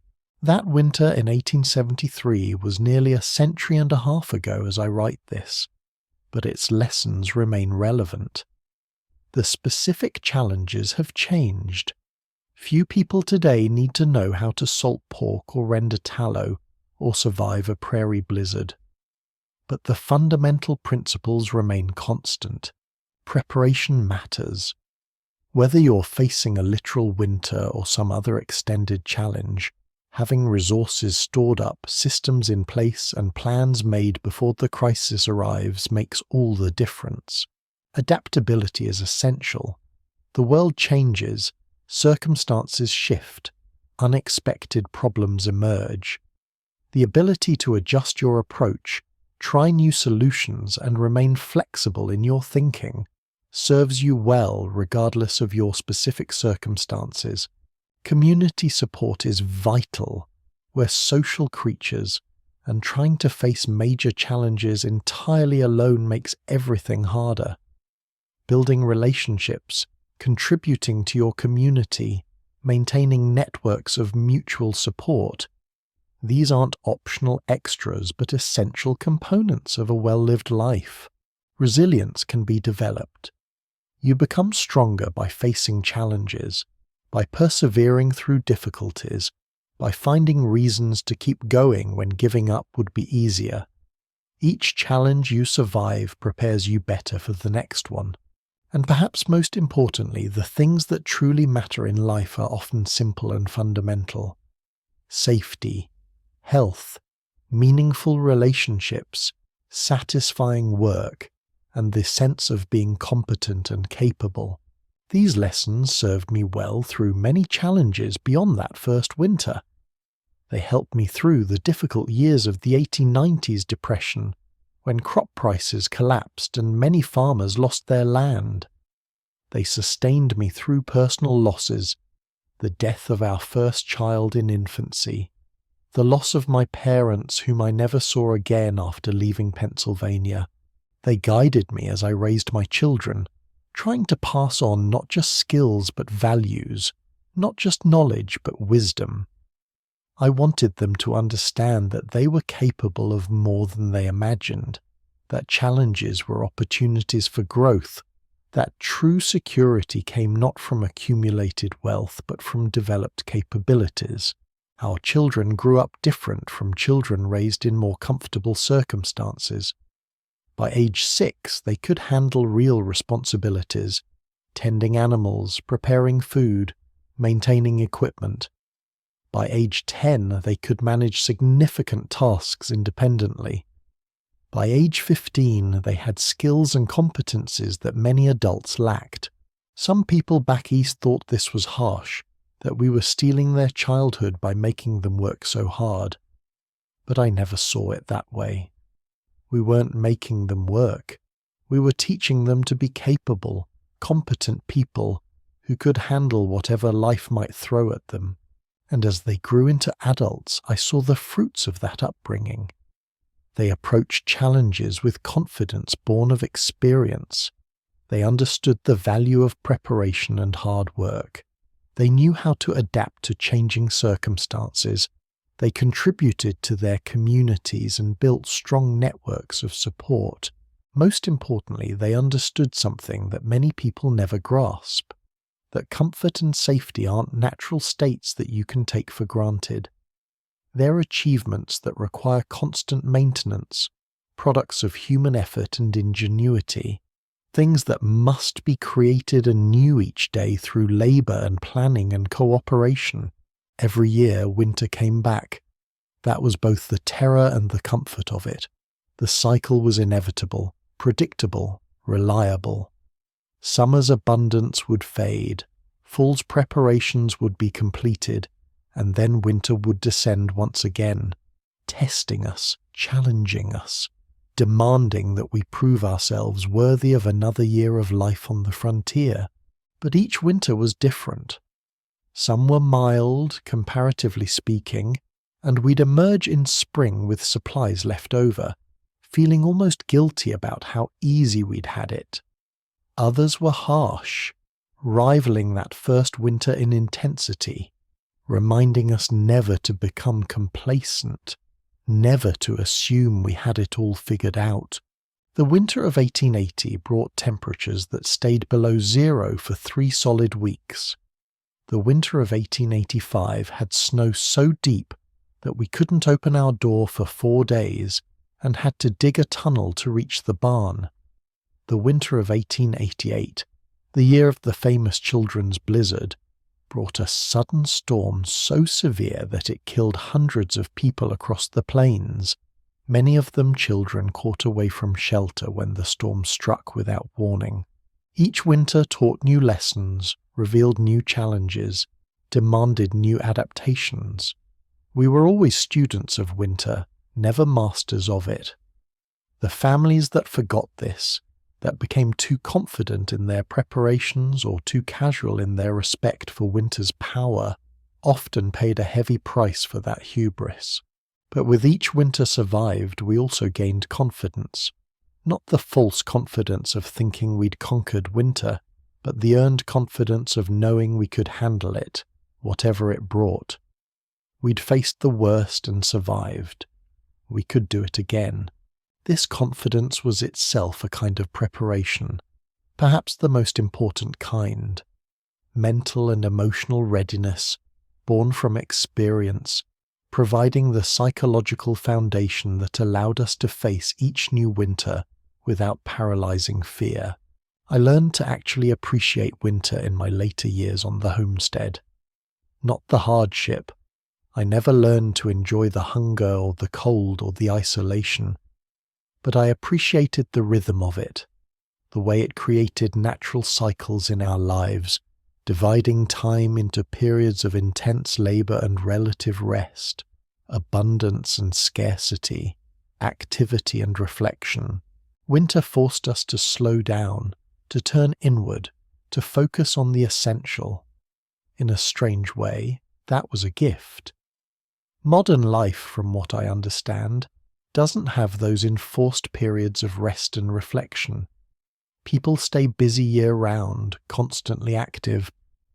That winter in 1873 was nearly a century and a half ago as I write this, but its lessons remain relevant. The specific challenges have changed. Few people today need to know how to salt pork or render tallow or survive a prairie blizzard. But the fundamental principles remain constant. Preparation matters. Whether you're facing a literal winter or some other extended challenge, having resources stored up, systems in place, and plans made before the crisis arrives makes all the difference. Adaptability is essential. The world changes, Circumstances shift, unexpected problems emerge. The ability to adjust your approach, try new solutions, and remain flexible in your thinking serves you well regardless of your specific circumstances. Community support is vital. We're social creatures, and trying to face major challenges entirely alone makes everything harder. Building relationships, contributing to your community, maintaining networks of mutual support, these aren't optional extras but essential components of a well-lived life. Resilience can be developed. You become stronger by facing challenges, by persevering through difficulties, by finding reasons to keep going when giving up would be easier. Each challenge you survive prepares you better for the next one. And perhaps most importantly, the things that truly matter in life are often simple and fundamental. Safety, health, meaningful relationships, satisfying work, and the sense of being competent and capable. These lessons served me well through many challenges beyond that first winter. They helped me through the difficult years of the 1890s depression, when crop prices collapsed and many farmers lost their land. They sustained me through personal losses, the death of our first child in infancy, the loss of my parents whom I never saw again after leaving Pennsylvania. They guided me as I raised my children, trying to pass on not just skills but values, not just knowledge but wisdom. I wanted them to understand that they were capable of more than they imagined, that challenges were opportunities for growth, that true security came not from accumulated wealth but from developed capabilities. Our children grew up different from children raised in more comfortable circumstances. By age 6, they could handle real responsibilities, tending animals, preparing food, maintaining equipment. By age 10, they could manage significant tasks independently. By age 15, they had skills and competencies that many adults lacked. Some people back east thought this was harsh, that we were stealing their childhood by making them work so hard. But I never saw it that way. We weren't making them work. We were teaching them to be capable, competent people who could handle whatever life might throw at them. And as they grew into adults, I saw the fruits of that upbringing. They approached challenges with confidence born of experience. They understood the value of preparation and hard work. They knew how to adapt to changing circumstances. They contributed to their communities and built strong networks of support. Most importantly, they understood something that many people never grasp, that comfort and safety aren't natural states that you can take for granted. They're achievements that require constant maintenance, products of human effort and ingenuity, things that must be created anew each day through labor and planning and cooperation. Every year, winter came back. That was both the terror and the comfort of it. The cycle was inevitable, predictable, reliable. Summer's abundance would fade, fall's preparations would be completed, and then winter would descend once again, testing us, challenging us, demanding that we prove ourselves worthy of another year of life on the frontier. But each winter was different. Some were mild, comparatively speaking, and we'd emerge in spring with supplies left over, feeling almost guilty about how easy we'd had it. Others were harsh, rivaling that first winter in intensity, reminding us never to become complacent, never to assume we had it all figured out. The winter of 1880 brought temperatures that stayed below zero for 3 solid weeks. The winter of 1885 had snow so deep that we couldn't open our door for 4 days and had to dig a tunnel to reach the barn. The winter of 1888, the year of the famous children's blizzard, brought a sudden storm so severe that it killed hundreds of people across the plains, many of them children caught away from shelter when the storm struck without warning. Each winter taught new lessons, revealed new challenges, demanded new adaptations. We were always students of winter, never masters of it. The families that forgot this, that became too confident in their preparations or too casual in their respect for winter's power, often paid a heavy price for that hubris. But with each winter survived, we also gained confidence. Not the false confidence of thinking we'd conquered winter, but the earned confidence of knowing we could handle it, whatever it brought. We'd faced the worst and survived. We could do it again. This confidence was itself a kind of preparation, perhaps the most important kind. Mental and emotional readiness, born from experience, providing the psychological foundation that allowed us to face each new winter without paralyzing fear. I learned to actually appreciate winter in my later years on the homestead. Not the hardship. I never learned to enjoy the hunger or the cold or the isolation. But I appreciated the rhythm of it, the way it created natural cycles in our lives, dividing time into periods of intense labor and relative rest, abundance and scarcity, activity and reflection. Winter forced us to slow down, to turn inward, to focus on the essential. In a strange way, that was a gift. Modern life, from what I understand, doesn't have those enforced periods of rest and reflection. People stay busy year-round, constantly active,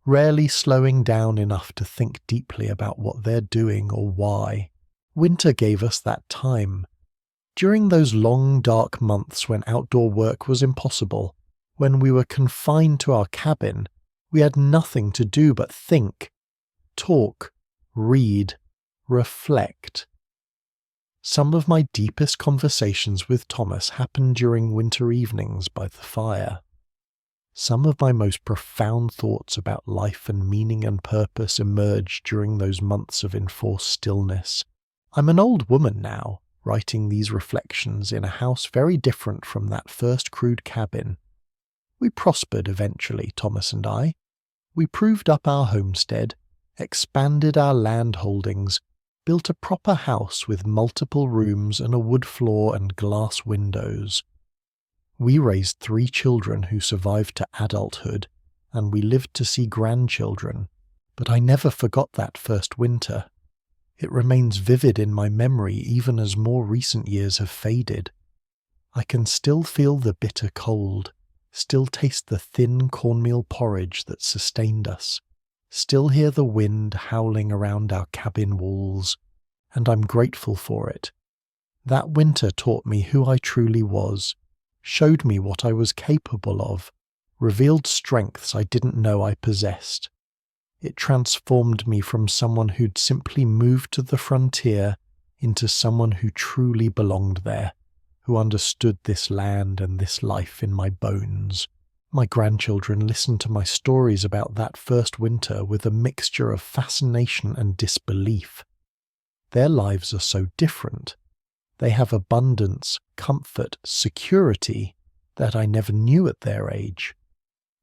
rarely slowing down enough to think deeply about what they're doing or why. Winter gave us that time. During those long, dark months when outdoor work was impossible, when we were confined to our cabin, we had nothing to do but think, talk, read, reflect. Some of my deepest conversations with Thomas happened during winter evenings by the fire. Some of my most profound thoughts about life and meaning and purpose emerged during those months of enforced stillness. I'm an old woman now, writing these reflections in a house very different from that first crude cabin. We prospered eventually, Thomas and I. We proved up our homestead, expanded our land holdings, built a proper house with multiple rooms and a wood floor and glass windows. We raised 3 children who survived to adulthood, and we lived to see grandchildren, but I never forgot that first winter. It remains vivid in my memory even as more recent years have faded. I can still feel the bitter cold, still taste the thin cornmeal porridge that sustained us, still hear the wind howling around our cabin walls, and I'm grateful for it. That winter taught me who I truly was, showed me what I was capable of, revealed strengths I didn't know I possessed. It transformed me from someone who'd simply moved to the frontier into someone who truly belonged there, who understood this land and this life in my bones. My grandchildren listened to my stories about that first winter with a mixture of fascination and disbelief. Their lives are so different. They have abundance, comfort, security that I never knew at their age.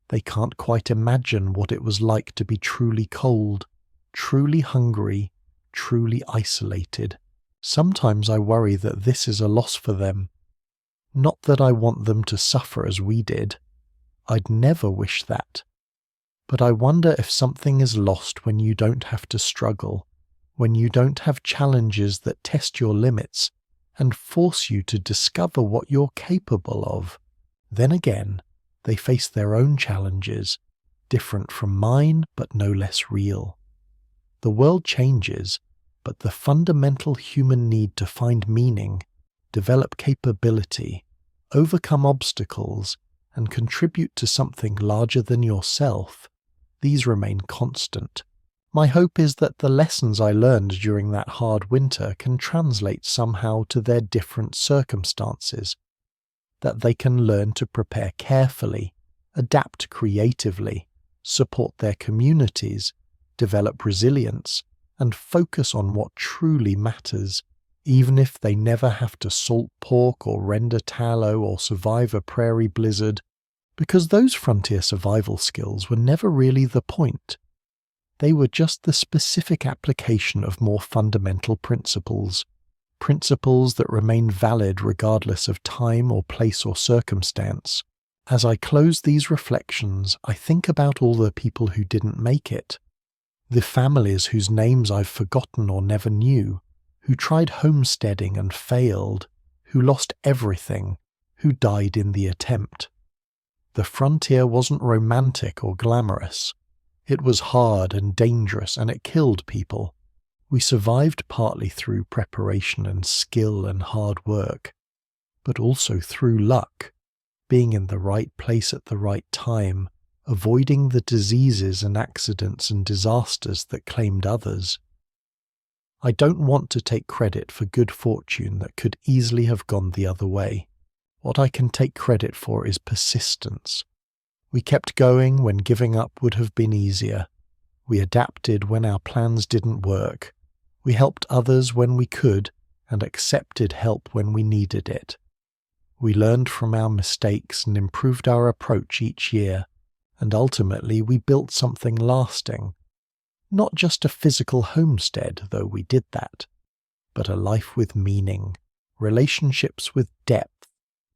They can't quite imagine what it was like to be truly cold, truly hungry, truly isolated. Sometimes I worry that this is a loss for them. Not that I want them to suffer as we did. I'd never wish that. But I wonder if something is lost when you don't have to struggle, when you don't have challenges that test your limits and force you to discover what you're capable of. Then again, they face their own challenges, different from mine but no less real. The world changes, but the fundamental human need to find meaning, develop capability, overcome obstacles, and contribute to something larger than yourself, these remain constant. My hope is that the lessons I learned during that hard winter can translate somehow to their different circumstances, that they can learn to prepare carefully, adapt creatively, support their communities, develop resilience, and focus on what truly matters, even if they never have to salt pork or render tallow or survive a prairie blizzard. Because those frontier survival skills were never really the point. They were just the specific application of more fundamental principles that remain valid regardless of time or place or circumstance. As I close these reflections, I think about all the people who didn't make it, the families whose names I've forgotten or never knew, who tried homesteading and failed, who lost everything, who died in the attempt. The frontier wasn't romantic or glamorous. It was hard and dangerous, and it killed people. We survived partly through preparation and skill and hard work, but also through luck, being in the right place at the right time, avoiding the diseases and accidents and disasters that claimed others. I don't want to take credit for good fortune that could easily have gone the other way. What I can take credit for is persistence. We kept going when giving up would have been easier. We adapted when our plans didn't work. We helped others when we could and accepted help when we needed it. We learned from our mistakes and improved our approach each year, and ultimately we built something lasting. Not just a physical homestead, though we did that, but a life with meaning, relationships with depth,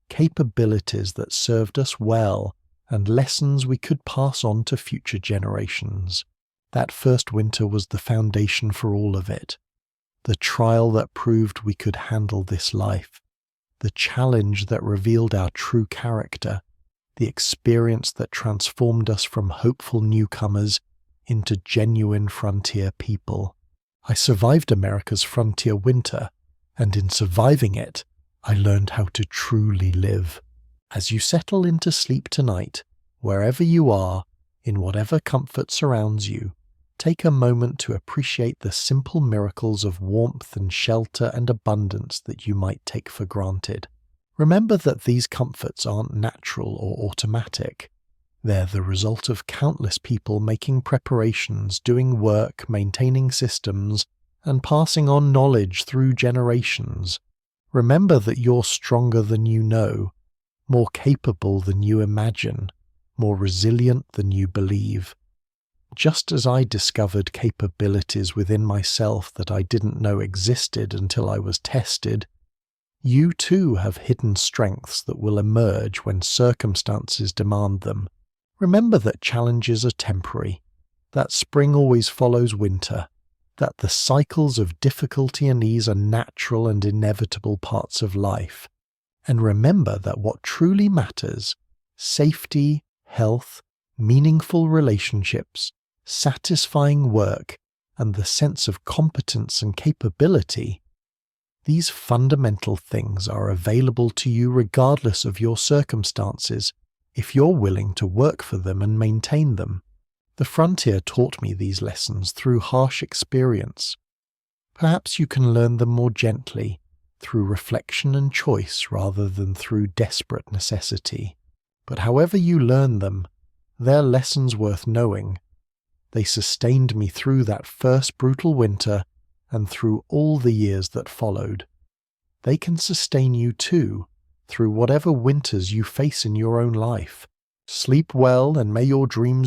capabilities that served us well, and lessons we could pass on to future generations. That first winter was the foundation for all of it. The trial that proved we could handle this life. The challenge that revealed our true character. The experience that transformed us from hopeful newcomers into genuine frontier people. I survived America's frontier winter, and in surviving it, I learned how to truly live. As you settle into sleep tonight, wherever you are, in whatever comfort surrounds you, take a moment to appreciate the simple miracles of warmth and shelter and abundance that you might take for granted. Remember that these comforts aren't natural or automatic. They're the result of countless people making preparations, doing work, maintaining systems, and passing on knowledge through generations. Remember that you're stronger than you know, more capable than you imagine, more resilient than you believe. Just as I discovered capabilities within myself that I didn't know existed until I was tested, you too have hidden strengths that will emerge when circumstances demand them. Remember that challenges are temporary, that spring always follows winter, that the cycles of difficulty and ease are natural and inevitable parts of life. And remember that what truly matters, safety, health, meaningful relationships, satisfying work, and the sense of competence and capability, these fundamental things are available to you regardless of your circumstances, if you're willing to work for them and maintain them. The frontier taught me these lessons through harsh experience. Perhaps you can learn them more gently, through reflection and choice rather than through desperate necessity. But however you learn them, they're lessons worth knowing. They sustained me through that first brutal winter and through all the years that followed. They can sustain you too, through whatever winters you face in your own life. Sleep well, and may your dreams